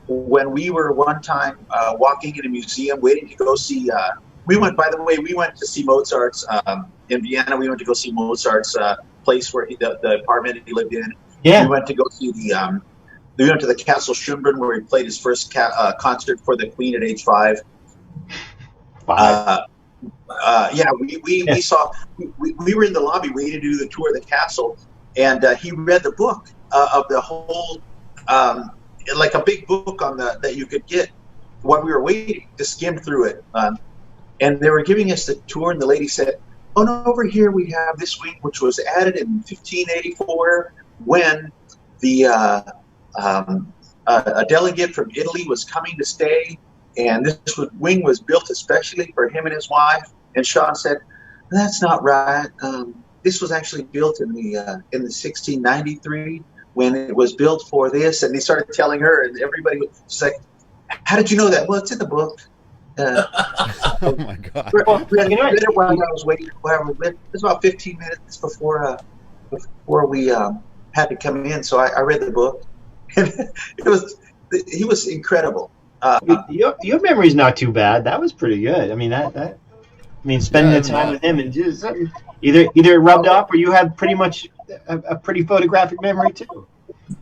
When we were one time walking in a museum waiting to go see, we went to see Mozart's in Vienna. We went to go see Mozart's place where the apartment he lived in. Yeah. We went to go see we went to the Castle Schönbrunn where he played his first concert for the Queen at age 5. We saw, we were in the lobby waiting to do the tour of the castle, and he read the book of the whole, like a big book on that you could get while we were waiting to skim through it. And they were giving us the tour, and the lady said, oh, no, over here we have this wing, which was added in 1584 when a delegate from Italy was coming to stay, and this wing was built especially for him and his wife. And Sean said, that's not right. This was actually built in the 1693 when it was built for this. And they started telling her, and everybody was like, how did you know that? Well, it's in the book. Oh my God! While I was waiting, it was about 15 minutes before we had to come in. So I read the book, and he was incredible. Your memory's not too bad. That was pretty good. I mean, spending the time with him and just either it rubbed off, or you have pretty much a pretty photographic memory too.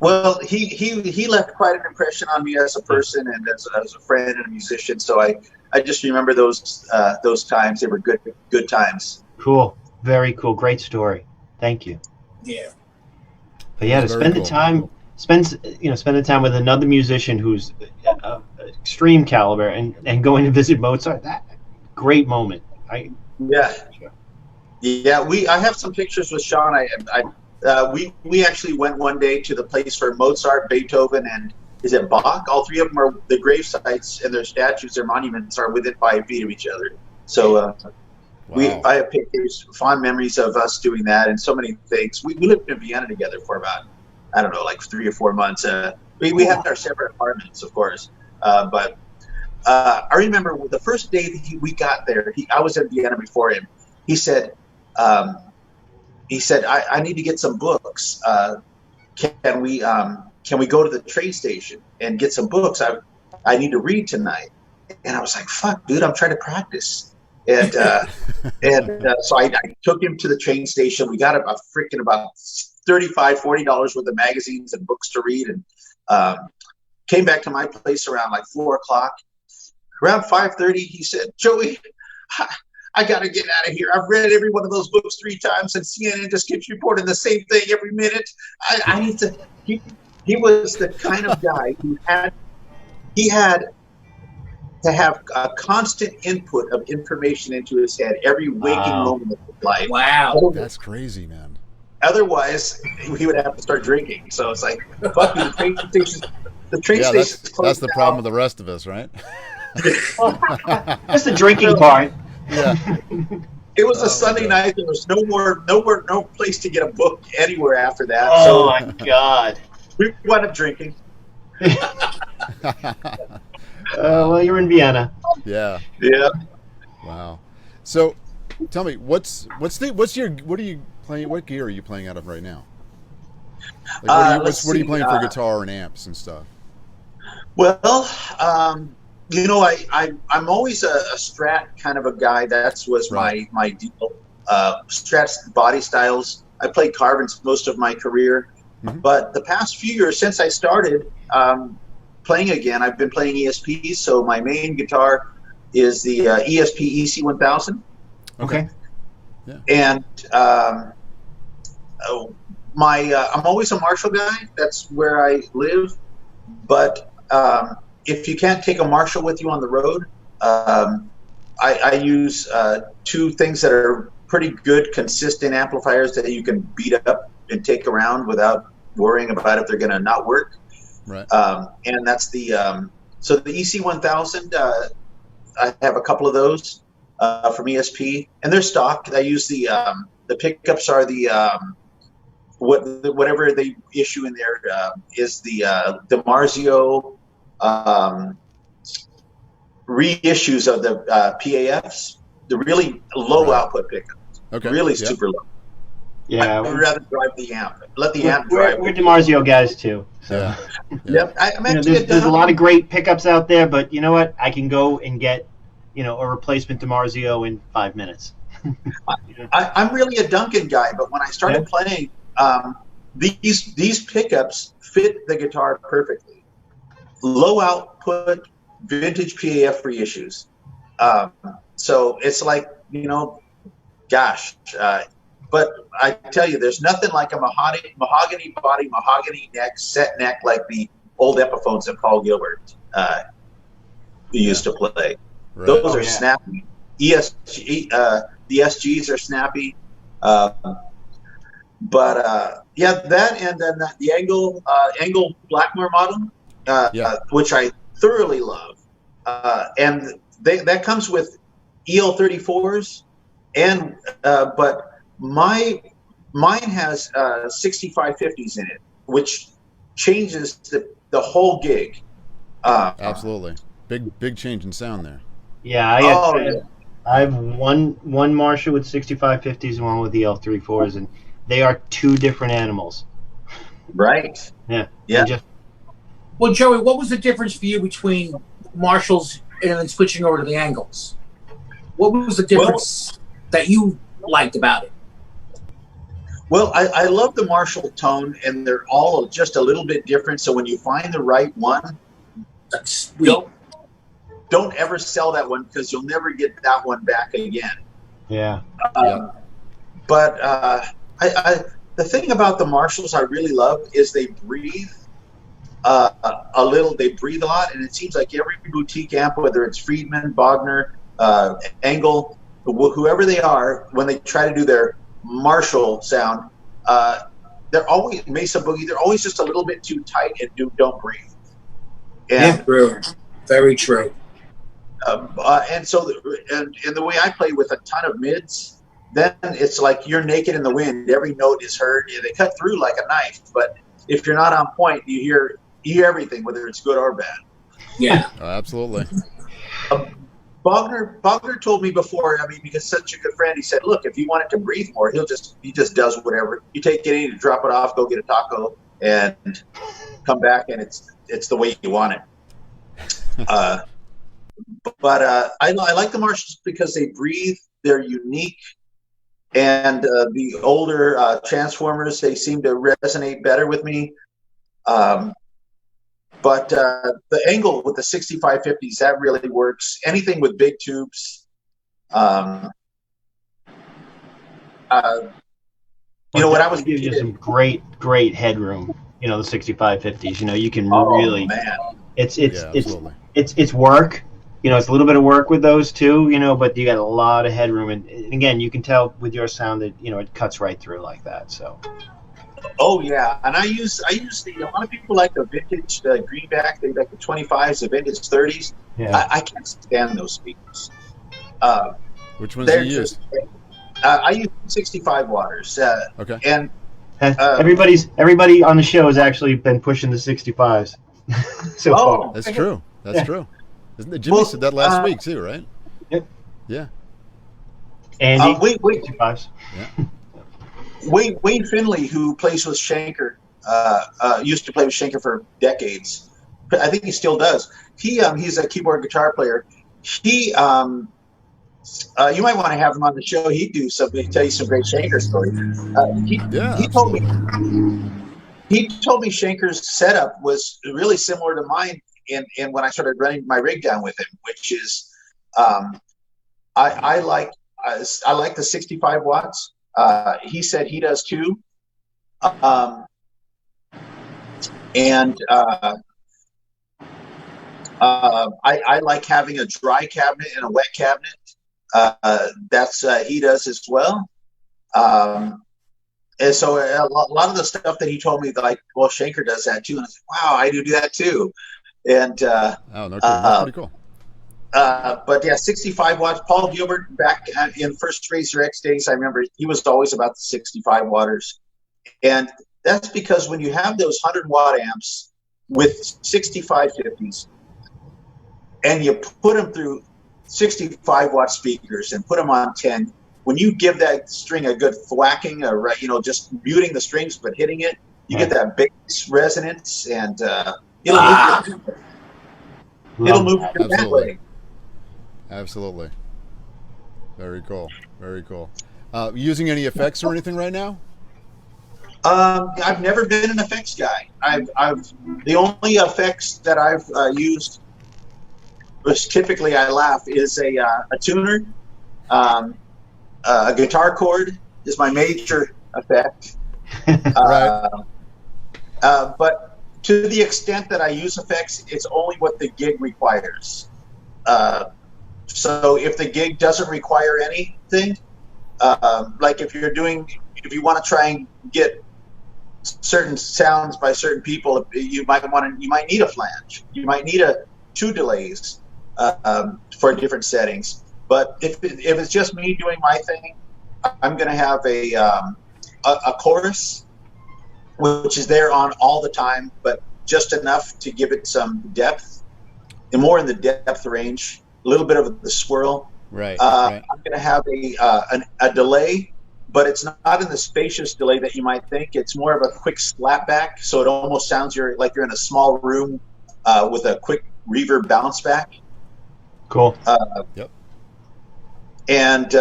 Well, he left quite an impression on me as a person and as a friend and a musician. So I just remember those times. They were good times. Cool, very cool, great story. Thank you. Yeah. But yeah, to spend the time, spend the time with another musician who's extreme caliber and going to visit Mozart. That great moment. I have some pictures with Sean. We actually went one day to the place for Mozart, Beethoven, and is it Bach? All three of them are the grave sites, and their statues, their monuments are within 5 feet of each other. So wow. I have pictures, fond memories of us doing that, and so many things. We lived in Vienna together for about, I don't know, like 3 or 4 months. We had our separate apartments, of course, but I remember the first day that we got there. I was in Vienna before him. He said, I need to get some books. Can we go to the train station and get some books? I need to read tonight. And I was like, fuck, dude, I'm trying to practice. And so I took him to the train station. We got about $35, $40 worth of magazines and books to read, and came back to my place around like 4 o'clock. Around 5:30, he said, Joey, I got to get out of here. I've read every one of those books 3 times, and CNN just keeps reporting the same thing every minute. I need to. He was the kind of guy who had to have a constant input of information into his head every waking moment of his life. Wow, that's crazy, man. Otherwise, he would have to start drinking. So it's like, fuck you, the train station. That's the problem with the rest of us, right? Just the drinking part. Yeah. It was a Sunday night. There was no place to get a book anywhere after that. Oh my God. We wound up drinking. Well, you're in Vienna. Yeah. Yeah. Wow. So tell me what are you playing? What gear are you playing out of right now? Like, what are you playing for guitar and amps and stuff? Well, I'm always a Strat kind of a guy. That was my deal. Strat's body styles. I played Carvins most of my career, but the past few years since I started playing again, I've been playing ESPs. So my main guitar is the ESP EC1000. Okay. Yeah. And I'm always a Marshall guy. That's where I live. But if you can't take a Marshall with you on the road, I use two things that are pretty good, consistent amplifiers that you can beat up and take around without worrying about if they're going to not work. Right. And that's the so the EC1000. I have a couple of those from ESP, and they're stock. I use the pickups are the whatever they issue in there is the DiMarzio reissues of the PAFs, the really low output pickups. Okay. Really super low. Yeah, I'd rather drive the amp. Let the amp drive. We're DiMarzio guys too. So. Yeah. Yep. There's a lot of great pickups out there, but you know what? I can go and get a replacement DiMarzio in 5 minutes. I'm really a Duncan guy, but when I started playing, these pickups fit the guitar perfectly. Low output, vintage PAF reissues. So it's like, gosh. But I tell you, there's nothing like a mahogany body, mahogany neck, set neck like the old Epiphones that Paul Gilbert used to play. Right. Those are snappy. The SGs are snappy. That and then the Angle Blackmore model, which I thoroughly love. And that comes with EL34s, and but mine has 6550s in it, which changes the whole gig. Absolutely, big change in sound there. Yeah, I have one Marshall with 6550s and one with the EL34s, and they are two different animals. Right. Yeah. Well, Joey, what was the difference for you between Marshalls and then switching over to the Angles? What was the difference that you liked about it? Well, I love the Marshall tone, and they're all just a little bit different. So when you find the right one, don't ever sell that one because you'll never get that one back again. Yeah. But the thing about the Marshalls I really love is they breathe a little. They breathe a lot, and it seems like every boutique amp, whether it's Friedman, Bogner, Engel, whoever they are, when they try to do their Marshall sound, they're always Mesa Boogie. They're always just a little bit too tight and don't breathe. And, true. Very true. And so, the way I play with a ton of mids, then it's like you're naked in the wind. Every note is heard. They cut through like a knife, but if you're not on point, you hear everything, whether it's good or bad. Yeah, absolutely. Bogner told me before. I mean, because such a good friend, he said, "Look, if you want it to breathe more, he just does whatever. You take it in, drop it off, go get a taco, and come back, and it's the way you want it." But I like the Marshalls because they breathe. They're unique, and the older Transformers, they seem to resonate better with me. But the Angle with the 6550s, that really works. Anything with big tubes. When I was gives you some great headroom. The 6550s. You can really. Man. It's work. It's a little bit of work with those too. But you got a lot of headroom, and again, you can tell with your sound that it cuts right through like that. So. Oh yeah, and I use a lot of people like the vintage greenback. They like the 25s, the vintage 30s. Yeah. I can't stand those speakers. Which ones do you use? I use 65 waters. Okay. And everybody on the show has actually been pushing the 65s so far. That's true. That's true. Isn't it? Jimmy said that last week too, right? Yep. Yeah. Andy, Wayne 65s. Wayne Finley, who plays with Shanker, used to play with Shanker for decades. I think he still does. He's a keyboard guitar player. He you might want to have him on the show. He'd tell you some great Shanker stories. He told me Shanker's setup was really similar to mine in when I started running my rig down with him, which is I like the 65 watts. He said he does too. I like having a dry cabinet and a wet cabinet. He does as well. And so a lot of the stuff that he told me, like, well, Shanker does that too. And I said, wow, I do that too. And oh, no, that's pretty cool. But yeah, 65 watts. Paul Gilbert back in first Razor X days, I remember he was always about the 65 watters. And that's because when you have those 100 watt amps with 6550s and you put them through 65 watt speakers and put them on 10, when you give that string a good thwacking, just muting the strings but hitting it, you get that big resonance, and it'll move that way. Absolutely. Very cool. Very cool. Using any effects or anything right now? I've never been an effects guy. The only effects that I've used, which typically I laugh, is a tuner. A guitar chord is my major effect. Right. But to the extent that I use effects, it's only what the gig requires. So if the gig doesn't require anything, like if you want to try and get certain sounds by certain people, you might need a flange. You might need two delays for different settings. But if it's just me doing my thing, I'm going to have a chorus, which is there on all the time, but just enough to give it some depth, and more in the depth range, a little bit of the swirl. Right. I'm going to have a delay, but it's not in the spacious delay that you might think. It's more of a quick slap back, so it almost sounds like you're in a small room with a quick reverb bounce back. Cool. Yep. And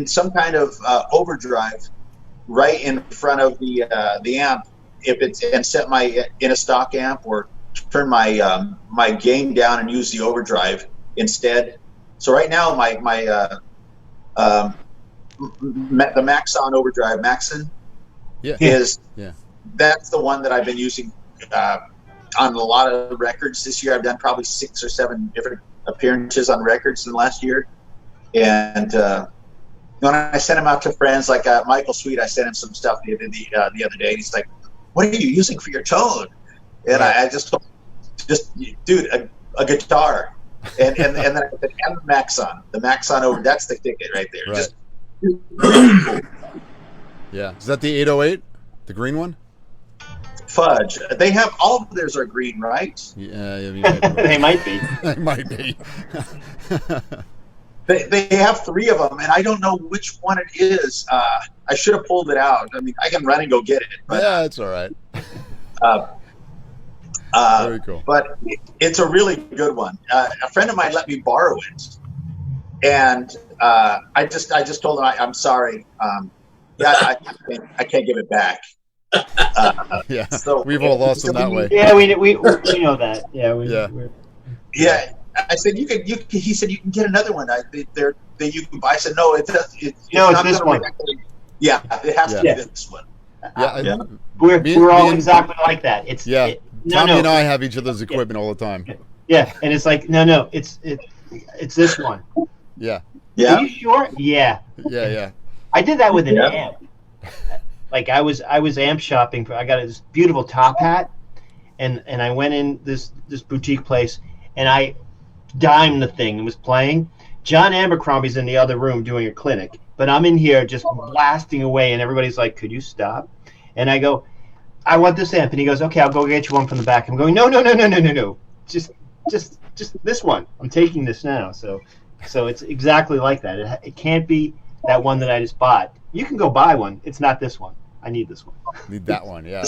some kind of overdrive right in front of the amp, and set in a stock amp, or turn my gain down and use the overdrive instead. So right now the Maxon overdrive, Maxon, that's the one that I've been using on a lot of records this year. I've done probably 6 or 7 different appearances on records in the last year. And when I sent them out to friends, like Michael Sweet, I sent him some stuff the other day. And he's like, "What are you using for your tone?" And I just told him, dude, a guitar. And then I said, and the Maxon over. That's the ticket right there. Right. Just, yeah. Is that the 808, the green one? Fudge. They have all of theirs are green, right? Yeah, They might be. They might be. They have 3 of them, and I don't know which one it is. I should have pulled it out. I mean, I can run and go get it. But, yeah, it's all right. Very cool. But it's a really good one. A friend of mine let me borrow it, and I just told him I'm sorry. I can't give it back. Yeah, so we've all lost them that way. Yeah, we know that. Yeah, yeah. I said he said you can get another one. You can buy. I said no, it's this one. Yeah, it has to be this one. Yeah, we're all exactly like that. It's Tommy and I have each other's equipment all the time. Yeah, and it's like no, it's this one. Yeah. Yeah. Are you sure? Yeah. Yeah. I did that with an amp. Like I was amp shopping I got this beautiful top hat, and I went in this boutique place, and I dimed the thing and was playing. John Abercrombie's in the other room doing a clinic, but I'm in here just blasting away, and everybody's like, "Could you stop?" And I go, "I want this amp," and he goes, "Okay, I'll go get you one from the back." I'm going, "No, just this one. I'm taking this now." So So it's exactly like that. It can't be that one that I just bought. You can go buy one. It's not this one. I need this one. Need that one, yeah.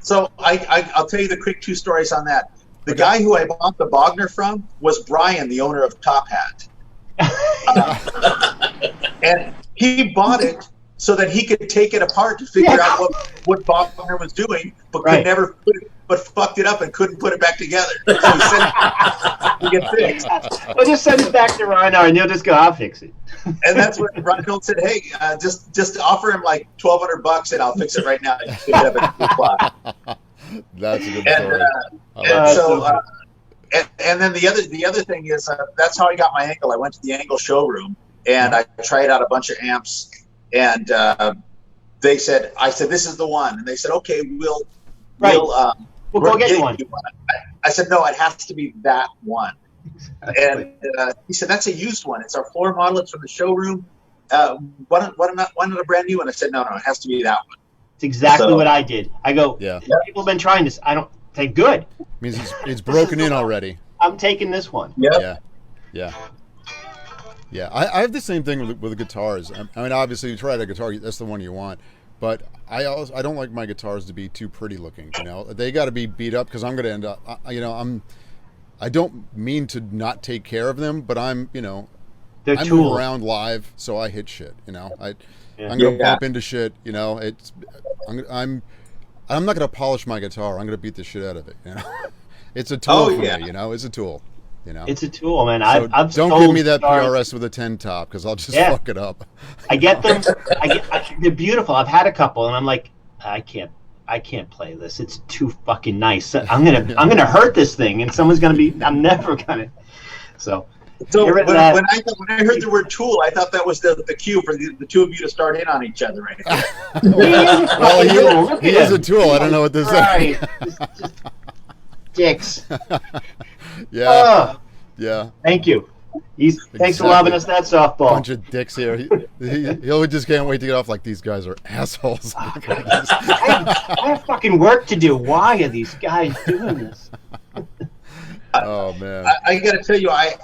So I'll tell you the quick 2 stories on that. The guy who I bought the Bogner from was Brian, the owner of Top Hat. And he bought it so that he could take it apart to figure out what Bogner was doing, but could never fucked it up and couldn't put it back together. So he sent it to get fixed. Well, just send it back to Reinhardt and he'll just go, I'll fix it. And that's when Reinhardt said, hey, just offer him like $1,200 and I'll fix it right now. That's a good story. And then the other thing is that's how I got my Angle. I went to the Angle showroom and I tried out a bunch of amps, and I said this is the one, and they said okay, we'll go get one. I said no, it has to be that one. And he said that's a used one. It's our floor model. It's from the showroom. Why not a brand new one? I said no, it has to be that one. It's exactly what I did. I go, people have been trying this. I don't say good. Means it's broken in already. I'm taking this one. Yeah. I have the same thing with the guitars. I mean, obviously, you try that guitar, that's the one you want. But I don't like my guitars to be too pretty looking. You know, they got to be beat up because I'm going to end up. I don't mean to not take care of them, but I'm move around live, so I hit shit. You know, I'm going to bump into shit. You know, I'm not going to polish my guitar. I'm going to beat the shit out of it. You know, it's a tool for me. You know, it's a tool. You know, it's a tool, man. So don't give me that PRS with a 10 top because I'll just fuck it up. I get them. They're beautiful. I've had a couple, and I'm like, I can't play this. It's too fucking nice. I'm gonna hurt this thing, and someone's gonna be. I'm never gonna. So when I heard the word tool, I thought that was the cue for the two of you to start in on each other right now. He is a tool. I don't know what this is. Just dicks. Yeah. Thank you. Thanks for lobbing us that softball. Bunch of dicks here. He just can't wait to get off. Like, these guys are assholes. I have fucking work to do. Why are these guys doing this? Oh man! I got to tell you, I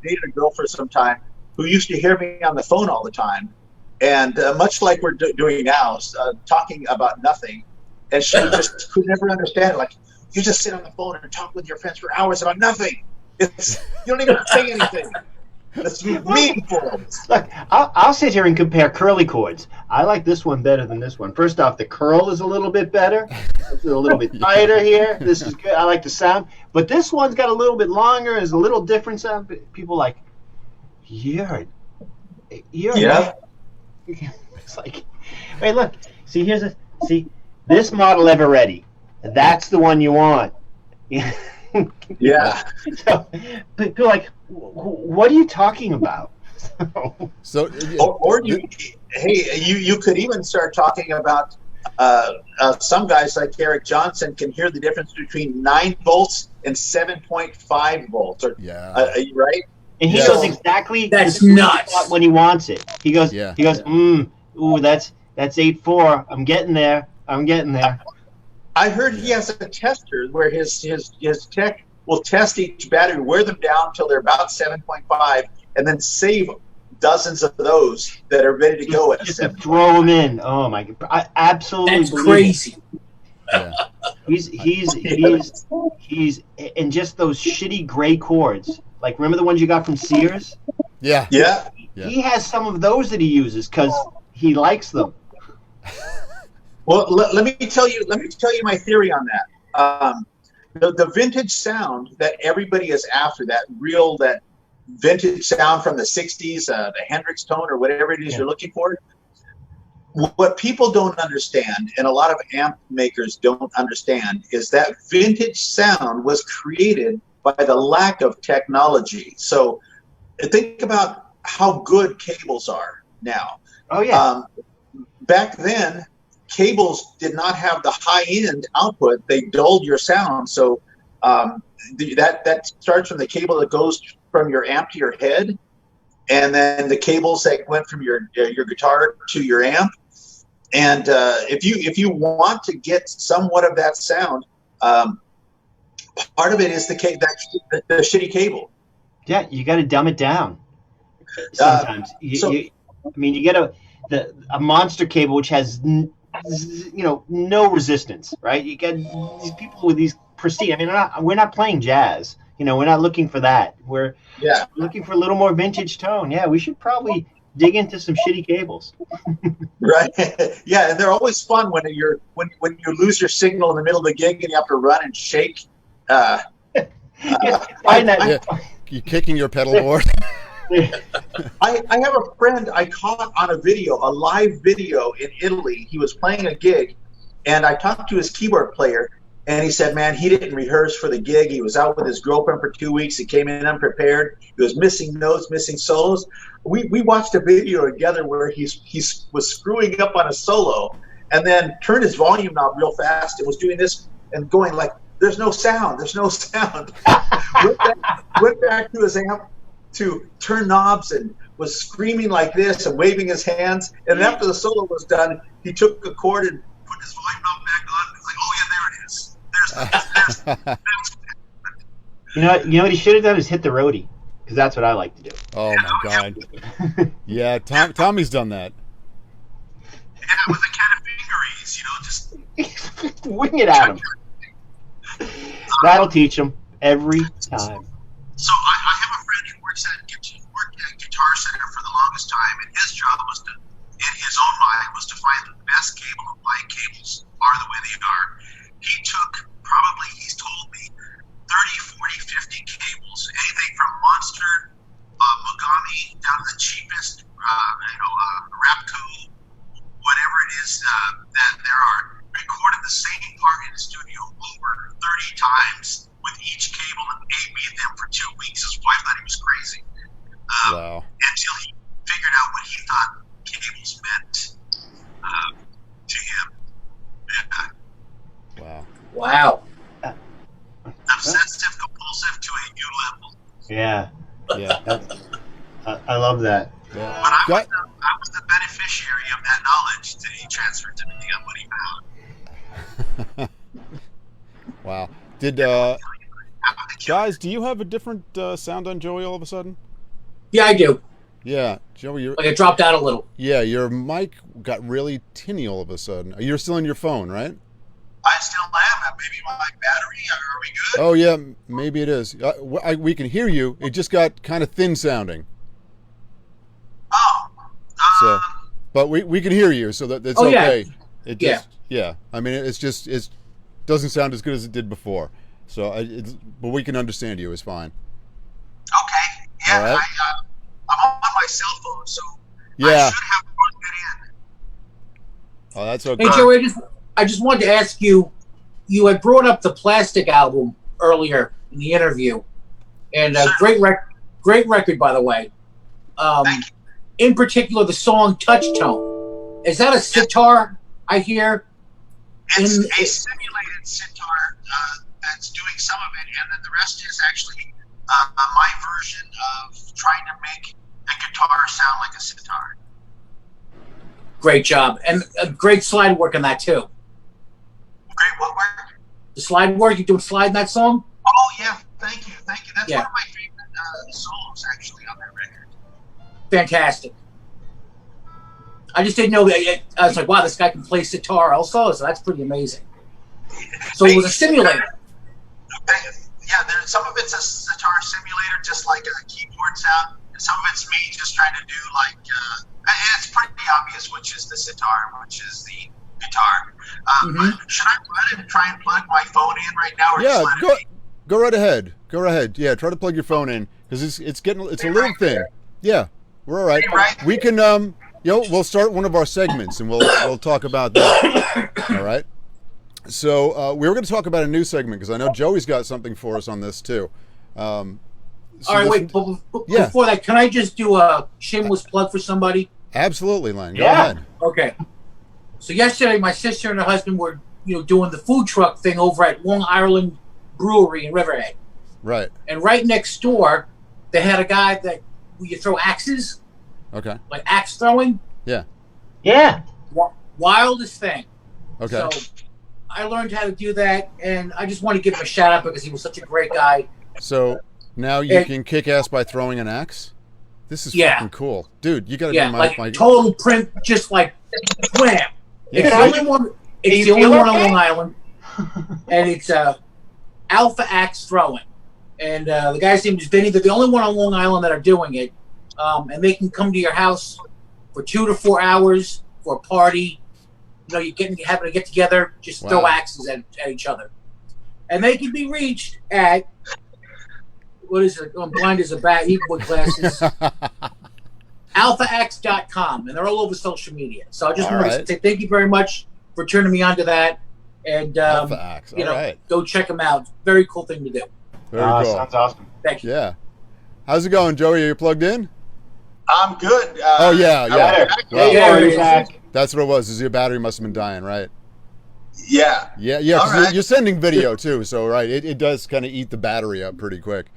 dated a girl for some time who used to hear me on the phone all the time, and much like we're doing now, talking about nothing, and she just could never understand. Like, you just sit on the phone and talk with your friends for hours about nothing. You don't even say anything. That's meaningful. Look, I'll sit here and compare curly chords. I like this one better than this one. First off, the curl is a little bit better. It's a little bit tighter here. This is good. I like the sound. But this one's got a little bit longer. There's a little different sound. People like, you're it's like, hey, look. See, this model ever ready. That's the one you want. Yeah. So, people are like, what are you talking about? You could even start talking about some guys like Eric Johnson can hear the difference between 9 volts and 7.5 volts. Right? And he goes exactly. That's nuts. When he wants it, he goes. Yeah. He goes. Ooh, that's 8.4. I'm getting there. I heard he has a tester where his tech will test each battery, wear them down until they're about 7.5, and then save dozens of those that are ready to go at 7. Throw them in. Oh my god! I absolutely. That's crazy. Yeah. He's and just those shitty gray chords. Like, remember the ones you got from Sears? Yeah. He has some of those that he uses because he likes them. Well, let me tell you my theory on that. The vintage sound that everybody is after, that vintage sound from the 60s, the Hendrix tone or whatever it is you're looking for, what people don't understand, and a lot of amp makers don't understand, is that vintage sound was created by the lack of technology. So think about how good cables are now. Oh, yeah. Back then, cables did not have the high-end output. They dulled your sound. So that starts from the cable that goes from your amp to your head, and then the cables that went from your guitar to your amp. And if you want to get somewhat of that sound, part of it is the shitty cable. Yeah, you got to dumb it down. Sometimes you get a monster cable which has no resistance, right? You get these people with these pristine. I mean, we're not playing jazz. We're not looking for that. We're looking for a little more vintage tone. Yeah, we should probably dig into some shitty cables. Right. Yeah, and they're always fun when you lose your signal in the middle of the gig and you have to run and shake. You kicking your pedal board. I have a friend I caught on a live video in Italy. He was playing a gig, and I talked to his keyboard player, and he said, man, he didn't rehearse for the gig. He was out with his girlfriend for 2 weeks. He came in unprepared. He was missing notes, missing solos. We watched a video together where he was screwing up on a solo and then turned his volume knob real fast and was doing this and going like, there's no sound. Went back to his amp to turn knobs and was screaming like this and waving his hands. And after the solo was done, he took a chord and put his volume knob back on. And was like, oh yeah, there it is. You know what he should have done is hit the roadie, because that's what I like to do. Oh my God. Yeah, Tommy's done that. Yeah, with a can of fingeries, just wing it at him. That'll teach him every time. So I have a friend who worked at Guitar Center for the longest time, and his job was in his own mind, was to find the best cable and why cables are the way they are. He took probably, he's told me, 30, 40, 50 cables, anything from Monster, Mogami, down to the cheapest, Rapco, whatever it is that there are, recorded the same part in the studio over 30 times with each cable and A-B'd them for 2 weeks. His wife thought he was crazy. Wow. Until he figured out what he thought cables meant to him. Yeah. Wow. Obsessive compulsive to a new level. Yeah. Yeah. I love that. Yeah. But I was the beneficiary of that knowledge that he transferred to me on what he found. Wow. Did guys, do you have a different sound on Joey all of a sudden? Yeah, I do. Yeah, Joey, Like it dropped out a little. yeah, your mic got really tinny all of a sudden. You're still in your phone, right? I still am. Maybe my battery. Are we good? Oh yeah, maybe it is. We can hear you. It just got kind of thin sounding. Oh. So, but we can hear you, so that's Oh, yeah. okay. It just, yeah. I mean, it doesn't sound as good as it did before. So, but we can understand you. It's fine. Okay. Yeah. All right. I'm on my cell phone, so Yeah. I should have plugged it in. Oh, that's okay. Hey, Joey, I just wanted to ask you, you had brought up the Plastic album earlier in the interview, and great record, by the way. Thank you. In particular, the song Touchtone. Is that a sitar I hear? It's a simulated sitar that's doing some of it, and then the rest is actually my version of trying to make a guitar sound like a sitar. Great job. And great slide work on that, too. Great, what work? The slide work, you doing slide in that song? Oh, yeah, thank you. That's Yeah. one of my favorite solos, actually, on that record. Fantastic. I just didn't know that. I was like, wow, this guy can play sitar also, so that's pretty amazing. So it was a simulator. Yeah, some of it's a sitar simulator, just like a keyboard sound, and some of it's me just trying to do like, and it's pretty obvious which is the sitar and which is the guitar. Should I run and try and plug my phone in right now? Or Yeah, just go right ahead. Go right ahead. Yeah, try to plug your phone in because it's a little thin. Yeah, we're all right. Right. We can we'll start one of our segments and we'll talk about that. All right. So we were going to talk about a new segment because I know Joey's got something for us on this too. All right, wait. Before that, can I just do a shameless plug for somebody? Absolutely, Len. Go ahead. Okay. So yesterday, my sister and her husband were, doing the food truck thing over at Long Island Brewery in Riverhead. Right. And right next door, they had a guy that you throw axes. Okay. Like axe throwing. Yeah. Yeah. Wildest thing. Okay. So I learned how to do that, and I just want to give him a shout out because he was such a great guy. So Now you can kick ass by throwing an axe? This is fucking cool. Dude, you gotta be my total print, just like wham. Yeah. It's the only one. It's the only one on Long Island, and it's Alpha Axe Throwing, and the guy's name is Vinny. They're the only one on Long Island that are doing it, and they can come to your house for 2 to 4 hours for a party. You know, you're having to get together, just throw axes at each other, and they can be reached at what is it? I'm blind as a bat. Even with glasses. AlphaX.com, and they're all over social media. So I just want to say thank you very much for turning me on to that. And go check them out. Very cool thing to do. Very cool. Sounds awesome. Thank you. Yeah. How's it going, Joey? Are you plugged in? I'm good. That's what it was. Your battery must have been dying, right? Yeah. Yeah. You're sending video too, so it does kind of eat the battery up pretty quick.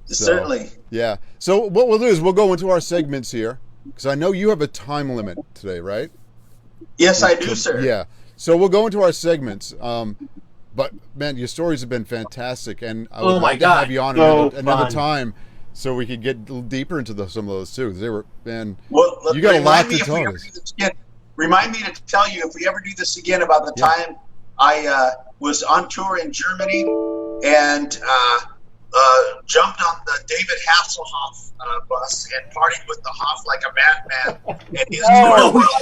So, certainly. Yeah. So what we'll do is we'll go into our segments here, because I know you have a time limit today, right? Yes, I do, sir. Yeah. So we'll go into our segments. But man, your stories have been fantastic, and I would like to have you on another time so we could get a little deeper into some of those too. They were, man. Well, you got a lot to tell us. Remind me to tell you if we ever do this again about the time I was on tour in Germany and jumped on the David Hasselhoff bus and partied with the Hoff like a madman. And his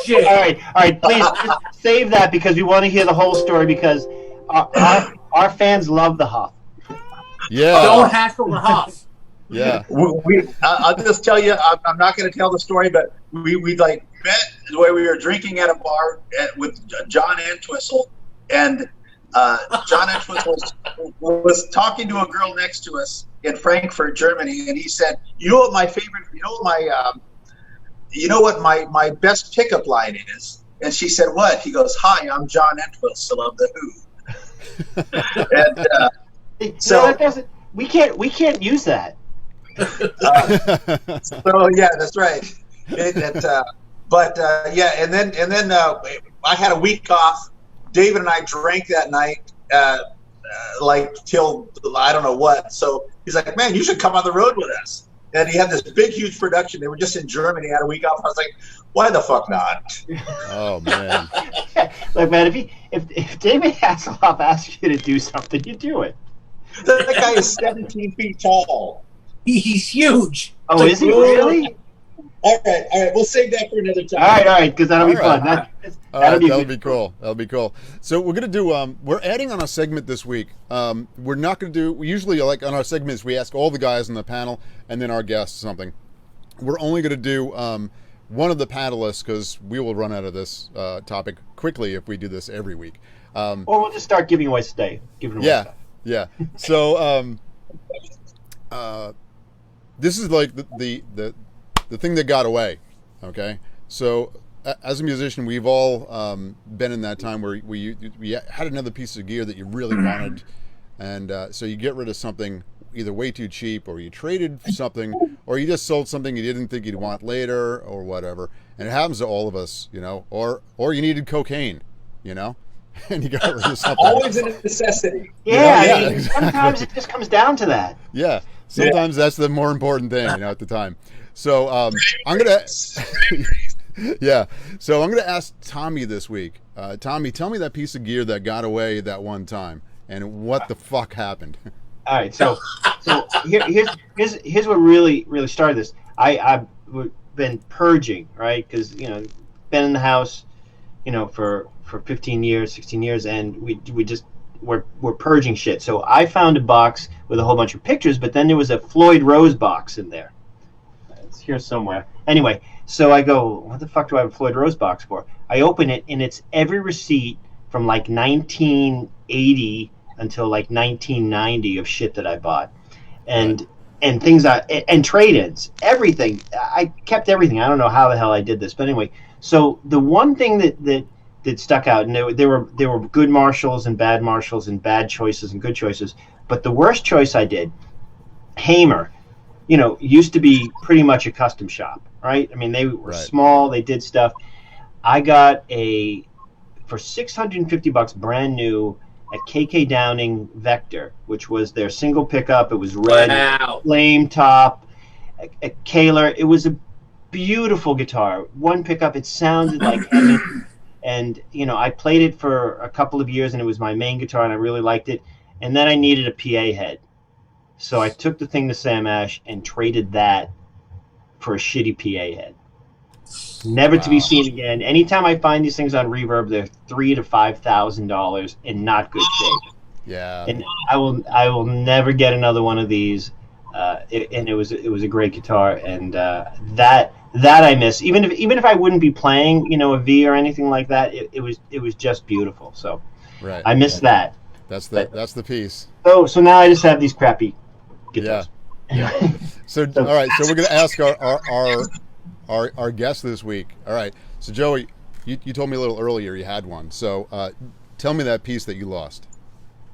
shit! All right, please save that because we want to hear the whole story because our fans love the Hoff. Yeah, don't hassle the Hoff. Yeah, I'll just tell you, I'm not going to tell the story, but we like met the way we were drinking at a bar with John Entwistle, and John Entwistle was talking to a girl next to us in Frankfurt, Germany, and he said, "You know what my favorite? You know what my best pickup line is?" And she said, "What?" He goes, "Hi, I'm John Entwistle of the Who." And so we can't use that. So yeah, that's right. And then I had a week off. David and I drank that night, like till I don't know what. So he's like, "Man, you should come on the road with us." And he had this big, huge production. They were just in Germany, had a week off. I was like, "Why the fuck not?" Oh man! Look, man, if David Hasselhoff asks you to do something, you do it. That guy is 17 feet tall. He's huge. Oh, is he really? All right. We'll save that for another time. All right, because that'll be fun. That'll be cool. That'll be cool. So we're gonna do. We're adding on a segment this week. We're not gonna do. We usually like on our segments we ask all the guys on the panel and then our guests something. We're only gonna do one of the panelists because we will run out of this topic quickly if we do this every week. Or we'll just start giving away stuff. Yeah. So this is like the thing that got away. Okay. So as a musician, we've all been in that time where we had another piece of gear that you really wanted, and so you get rid of something either way too cheap, or you traded for something, or you just sold something you didn't think you'd want later, or whatever. And it happens to all of us, you know. Or you needed cocaine, you know, and you got rid of something. Always a necessity. Yeah, I mean, sometimes it just comes down to that. Yeah, sometimes that's the more important thing, you know, at the time. So I'm gonna. Yeah, so I'm going to ask Tommy this week. Tommy, tell me that piece of gear that got away that one time, and what the fuck happened. All right, so here's what really started this. I've been purging, right? Because been in the house, for 15 years, 16 years, and we're purging shit. So I found a box with a whole bunch of pictures, but then there was a Floyd Rose box in there. It's here somewhere. Anyway. So I go, what the fuck do I have a Floyd Rose box for? I open it, and it's every receipt from like 1980 until like 1990 of shit that I bought, and things and trade-ins, everything. I kept everything. I don't know how the hell I did this, but anyway. So the one thing that stuck out, and there were good Marshalls and bad Marshalls and bad choices and good choices, but the worst choice I did, Hamer. Used to be pretty much a custom shop, right? I mean, they were small, they did stuff. I got for $650 brand new, a KK Downing Vector, which was their single pickup. It was red, flame top, a Kahler. It was a beautiful guitar. One pickup, it sounded like heaven. And, you know, I played it for a couple of years, and it was my main guitar, and I really liked it. And then I needed a PA head. So I took the thing to Sam Ash and traded that for a shitty PA head. Never to be seen again. Anytime I find these things on Reverb, they're $3,000 to $5,000 in not good shape. Yeah. And I will never get another one of these. And it was a great guitar, and that I miss. Even if I wouldn't be playing, you know, a V or anything like that, it was just beautiful. So right. I miss that. That's the piece. So now I just have these crappy guitars. Yeah. So all right. So we're gonna ask our guest this week. All right. So Joey, you told me a little earlier you had one. So tell me that piece that you lost.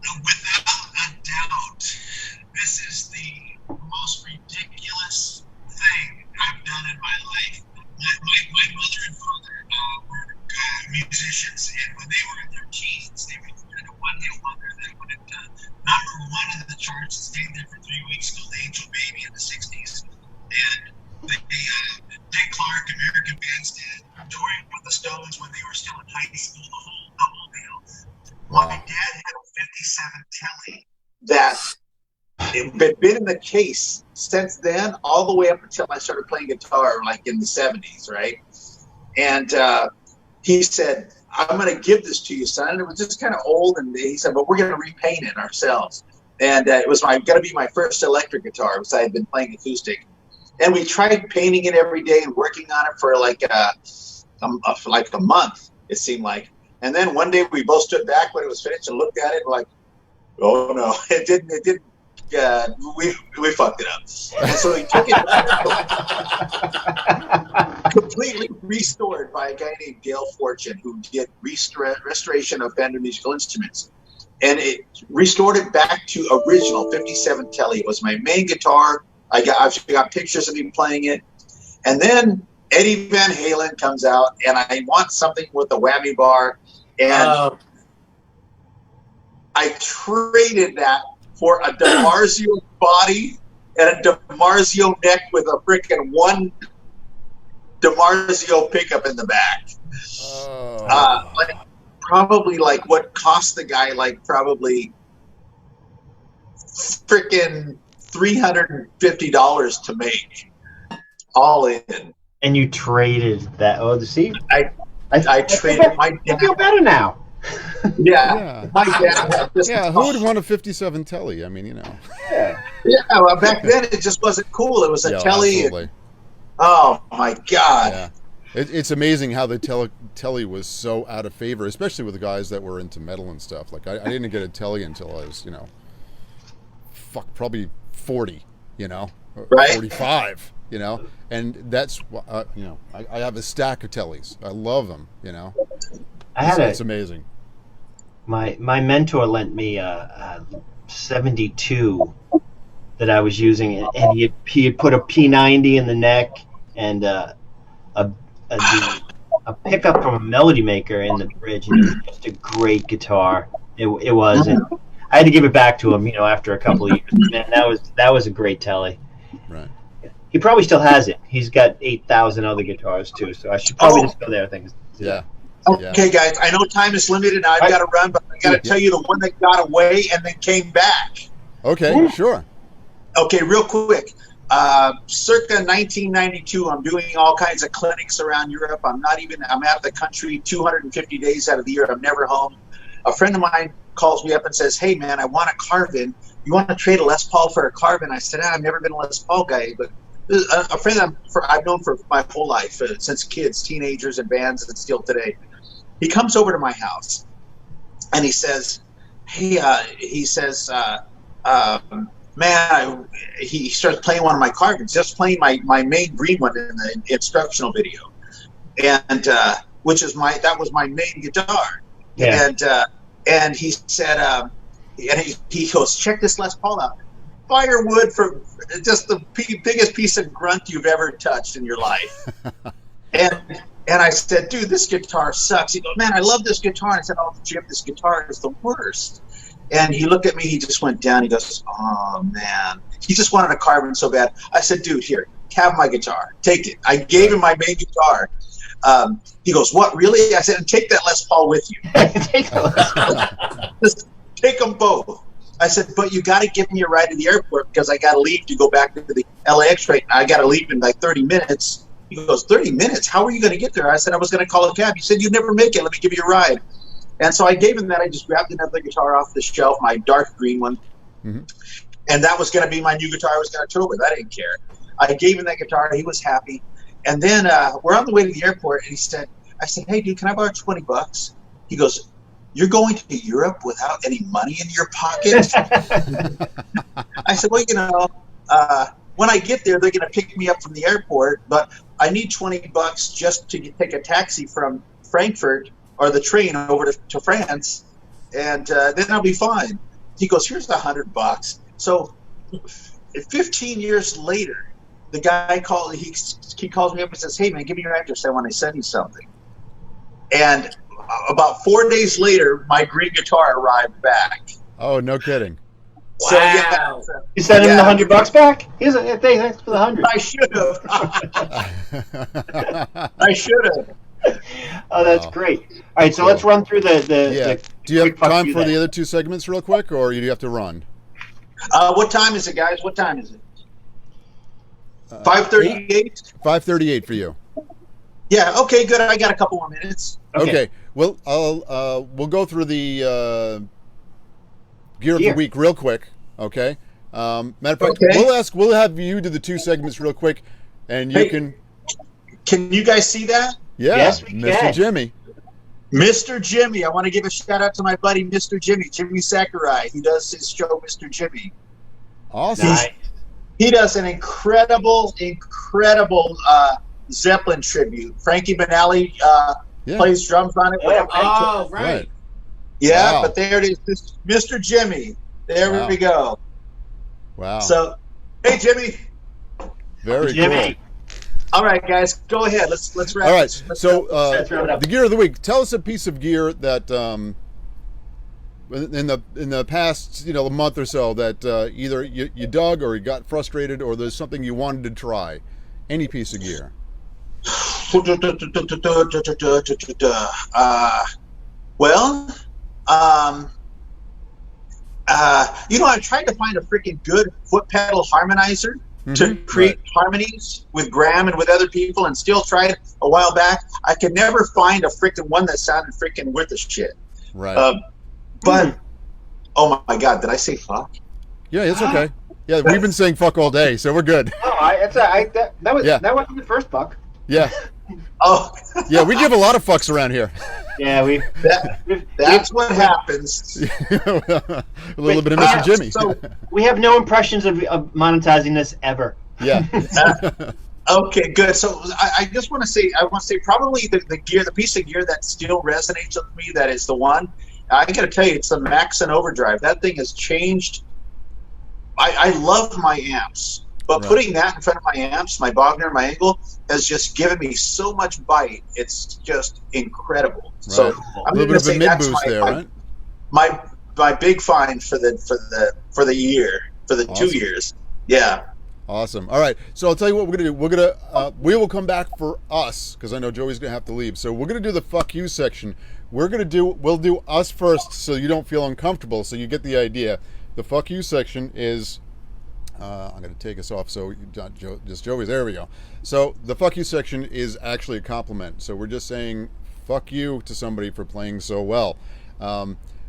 Without a doubt, this is the most ridiculous thing I've done in my life. My mother and father were musicians, and when they were in their teens, they recorded a one-hit wonder that went number one in the charts and stayed there for 3 weeks called Angel Baby in the 60s. And Dick Clark, American Bandstand, touring with the Stones when they were still in high school, the whole deal. My dad had a 57 Telly that had been in the case since then, all the way up until I started playing guitar, like in the 70s, right? And he said, I'm going to give this to you, son. And it was just kind of old, and he said, but we're going to repaint it ourselves. And it was going to be my first electric guitar, because I had been playing acoustic. And we tried painting it every day and working on it for like a month, it seemed like. And then one day we both stood back when it was finished and looked at it like, oh no, it didn't. We fucked it up. And so he took it completely restored by a guy named Dale Fortune, who did restoration of Fender musical instruments. And it restored it back to original 57 Telly. It was my main guitar. I've got pictures of me playing it. And then Eddie Van Halen comes out, and I want something with a whammy bar. And I traded that for a DiMarzio body and a DiMarzio neck with a frickin' one DiMarzio pickup in the back. Probably like what cost the guy like probably frickin' $350 to make, all in. And you traded that? Oh, see, I traded my dad. I feel better now. Yeah. My dad had this. Yeah, who would want a 57 Telly? I mean, you know. Yeah. Well, back then it just wasn't cool. It was a Telly. Absolutely. Oh my God. Yeah. It's amazing how the Telly was so out of favor, especially with the guys that were into metal and stuff. Like I didn't get a Telly until I was, you know, probably 40, you know, right? 45, you know, and that's you know, I have a stack of Tellys. I love them, you know. It's amazing. My mentor lent me a 72 that I was using, and he had put a P90 in the neck and a pickup from a Melody Maker in the bridge, and it was just a great guitar. It was, and I had to give it back to him, you know, after a couple of years. Man, that was a great Telly. Right. He probably still has it. He's got 8,000 other guitars too, so I should probably just go there. Yeah. Okay, guys, I know time is limited and I've got to run, but I got to tell you the one that got away and then came back. Okay, sure. Okay, real quick. Circa 1992, I'm doing all kinds of clinics around Europe. I'm out of the country 250 days out of the year. I'm never home. A friend of mine calls me up and says, hey, man, I want a Carvin. You want to trade a Les Paul for a Carvin? I said, I've never been a Les Paul guy, but a friend I've known for my whole life, since kids, teenagers, and bands, and still today. He comes over to my house, and he says, hey, he starts playing one of my Carvins, just playing my main green one in the instructional video, and that was my main guitar. Yeah. And he said, and he goes, check this Les Paul out. Firewood for just the biggest piece of grunt you've ever touched in your life. And I said, dude, this guitar sucks. He goes, man, I love this guitar. And I said, oh, Jim, this guitar is the worst. And he looked at me. He just went down. He goes, "Oh man." He just wanted a carbon so bad. I said, "Dude, here, have my guitar. Take it." I gave him my main guitar. He goes, "What, really?" I said, "Take that Les Paul with you. Just take them both." I said, "But you got to give me a ride to the airport because I got to leave to go back to the LAX train. I got to leave in like 30 minutes." He goes, 30 minutes? How are you going to get there? I said, "I was going to call a cab." He said, "You'd never make it. Let me give you a ride." And so I gave him that. I just grabbed another guitar off the shelf, my dark green one. Mm-hmm. And that was going to be my new guitar I was going to tour with. I didn't care. I gave him that guitar. He was happy. And then we're on the way to the airport, and I said, "Hey, dude, can I borrow $20? He goes, "You're going to Europe without any money in your pocket?" I said, "Well, when I get there, they're going to pick me up from the airport, but I need $20 just to take a taxi from Frankfurt or the train over to France, and then I'll be fine." He goes, "Here's $100. So 15 years later, the guy calls me up and says, "Hey, man, give me your address. I want to send you something." And about 4 days later, my green guitar arrived back. Oh, no kidding. Wow. So, yeah, you sent him the $100 back? Thanks for the 100. I should have. I should have. Oh, that's great. All right, so let's run through the Do you have time for the other two segments real quick, or do you have to run? What time is it, guys? What time is it? 5:38? 5:38 for you. Yeah, okay, good. I got a couple more minutes. Okay. Well, we'll go through the gear of the week real quick, okay? Matter of fact, we'll have you do the two segments real quick, and you can... Can you guys see that? Yeah, yes, we Mr. can. Jimmy. Mr. Jimmy. I want to give a shout out to my buddy, Mr. Jimmy Sakurai. He does his show, Mr. Jimmy. Awesome. Nice. He does an incredible Zeppelin tribute. Frankie Banali plays drums on it. Oh, right. Yeah, wow. But there it is, Mr. Jimmy. There we go. Wow. So, hey, Jimmy. Very Jimmy. cool. All right, guys, go ahead. Let's wrap. All right. So the gear of the week. Tell us a piece of gear that in the past a month or so that either you dug or you got frustrated or there's something you wanted to try. Any piece of gear. I tried to find a freaking good foot pedal harmonizer to create harmonies with Graham and with other people, and still tried a while back. I could never find a freaking one that sounded freaking worth a shit. Right. But oh my God, did I say fuck? Yeah, it's okay. Yeah, we've been saying fuck all day, so we're good. No, that wasn't the first fuck. Yeah. Oh. Yeah, we give a lot of fucks around here. Yeah, that's what happens. A little bit of Mr. Jimmy. So we have no impressions of monetizing this ever. Yeah. Okay, good. So I just want to say, probably the piece of gear that still resonates with me, that is the one. I got to tell you, it's the Maxon Overdrive. That thing has changed. I love my amps, but putting that in front of my amps, my Bogner, my Engel, has just given me so much bite. It's just incredible. Right. So I'm a little bit of a mid boost there, right? My big find for the year, for the awesome. 2 years. Yeah. Awesome. All right. So I'll tell you what we're gonna do. We will come back for us because I know Joey's gonna have to leave. So we're gonna do the fuck you section. We'll do us first, so you don't feel uncomfortable. So you get the idea. The fuck you section is. I'm going to take us off so just Joey's. There we go. So the fuck you section is actually a compliment. So we're just saying fuck you to somebody for playing so well.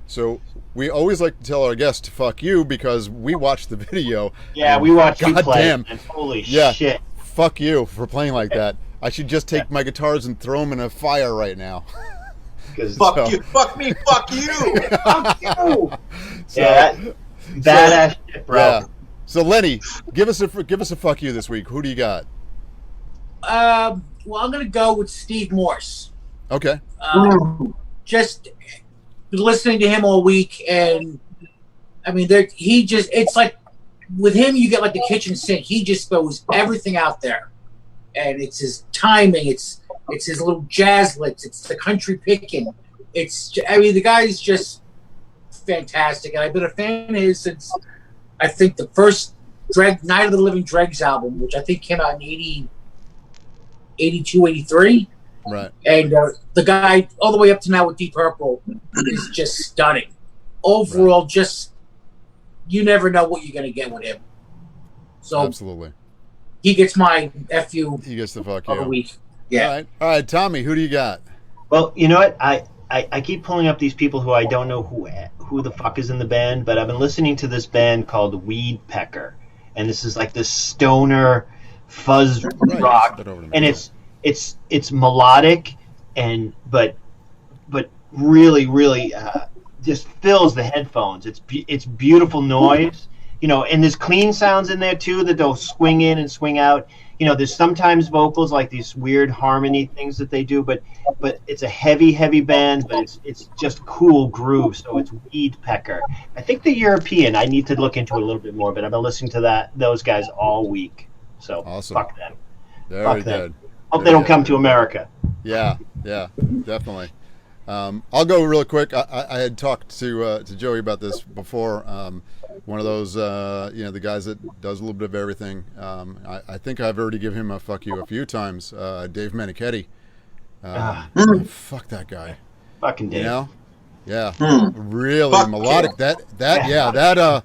So we always like to tell our guests to fuck you because we watch the video. Yeah, we watch you play. Goddamn. And holy shit. Fuck you for playing like that. I should just take my guitars and throw them in a fire right now. Fuck you. Fuck me. Fuck you. Fuck you. Badass shit, bro. Yeah. So Lenny, give us a fuck you this week. Who do you got? Well, I'm gonna go with Steve Morse. Okay. Just listening to him all week, and I mean, it's like with him, you get like the kitchen sink. He just throws everything out there, and it's his timing. It's his little jazzlets. It's the country picking. The guy's just fantastic, and I've been a fan of his since I think the first Night of the Living Dregs album, which I think came out in 82, 83. Right. And the guy, all the way up to now with Deep Purple, is just stunning. Overall, just you never know what you're going to get with him. So absolutely, he gets my FU. He gets the fuck of the you. week. Yeah. All right, Tommy, who do you got? Well, you know what? I keep pulling up these people who I don't know who the fuck is in the band, but I've been listening to this band called Weed Pecker, and this is like this stoner fuzz rock, and it's melodic, and but really just fills the headphones. It's beautiful noise, and there's clean sounds in there too that they'll swing in and swing out. There's sometimes vocals, like these weird harmony things that they do, but it's a heavy band, but it's just cool groove. So it's Weed Pecker. I think they're European. I need to look into it a little bit more, but I've been listening to those guys all week. So awesome. Fuck them. Very good. Hope they don't come to America. Yeah, definitely. I'll go real quick. I had talked to Joey about this before. One of those, the guys that does a little bit of everything. I think I've already given him a fuck you a few times. Dave Menichetti. Fuck that guy. Fucking Dave. Yeah. Really fuck melodic. Him. That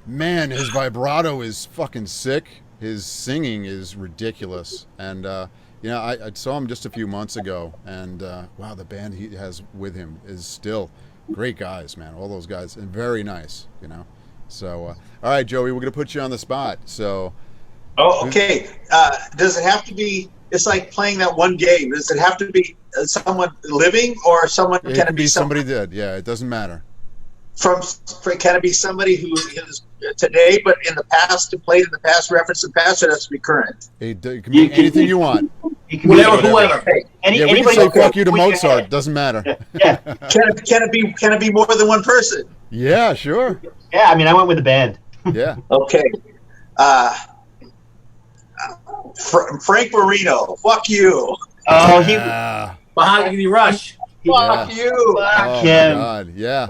man, his vibrato is fucking sick. His singing is ridiculous. And I saw him just a few months ago, and wow, the band he has with him is still great guys, man. All those guys, and very nice, So, all right, Joey, we're gonna put you on the spot. So, okay. Does it have to be? It's like playing that one game. Does it have to be someone living, or someone? It can be somebody dead. Yeah, it doesn't matter. Can it be somebody who is today, but in the past, played in the past, referenced in the past, or does it be current? It can be anything you want. Whoever. We can say fuck you to Mozart. Doesn't matter. Yeah. Can it be more than one person? Yeah, sure. Yeah, I went with the band. Yeah. Okay. Frank Marino. Fuck you. Oh, he. Mahogany Rush. Fuck you. Fuck him. God. Yeah.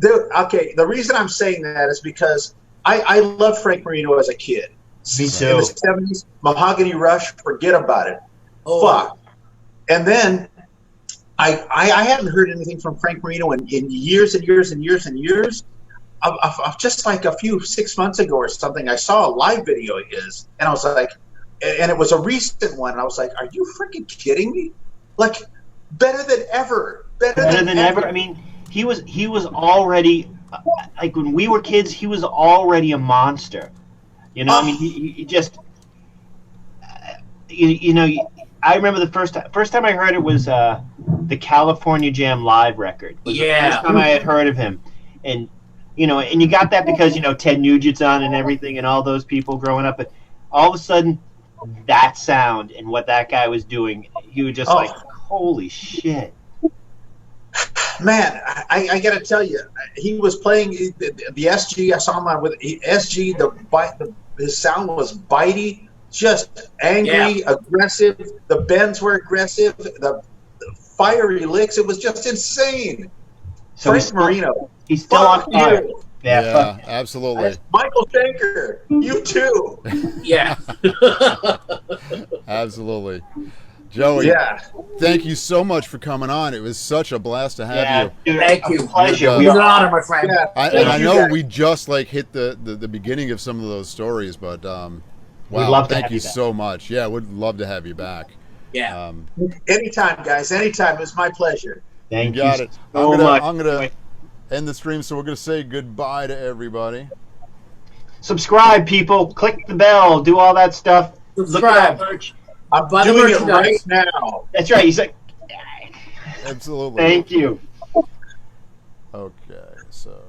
Dude, okay, the reason I'm saying that is because I loved Frank Marino as a kid. Me too. In the 70s, Mahogany Rush, forget about it. Oh. Fuck. And then I hadn't heard anything from Frank Marino in years and years and years and years. Of just like 6 months ago or something, I saw a live video of his, and I was like, and it was a recent one, and I was like, are you freaking kidding me? Like, better than ever. Better than ever. He was already, like when we were kids, he was already a monster. He just, I remember the first time I heard it was the California Jam live record. It was the first time I had heard of him, and you got that because Ted Nugent's on and everything, and all those people growing up, but all of a sudden, that sound and what that guy was doing, you were just like, holy shit. Man, I got to tell you, he was playing the SG. I saw him on with SG. His sound was bitey, just angry, aggressive. The bends were aggressive. The fiery licks. It was just insane. So Frank Marino. He's still on fire. Yeah, absolutely. Michael Schenker, you too. Yeah. Absolutely. Joey, thank you so much for coming on. It was such a blast to have you. Dude, thank you. Pleasure. It was an honor, my friend. Yeah. I know we just hit the beginning of some of those stories, but wow, thank you so much. Yeah, would love to have you back. Yeah. Anytime, guys. Anytime. It was my pleasure. Thank you. Got it. So much. I'm gonna end the stream, so we're gonna say goodbye to everybody. Subscribe, people. Click the bell. Do all that stuff. Subscribe. I'm doing it right now. That's right. He's like, absolutely. Thank you. Okay, so.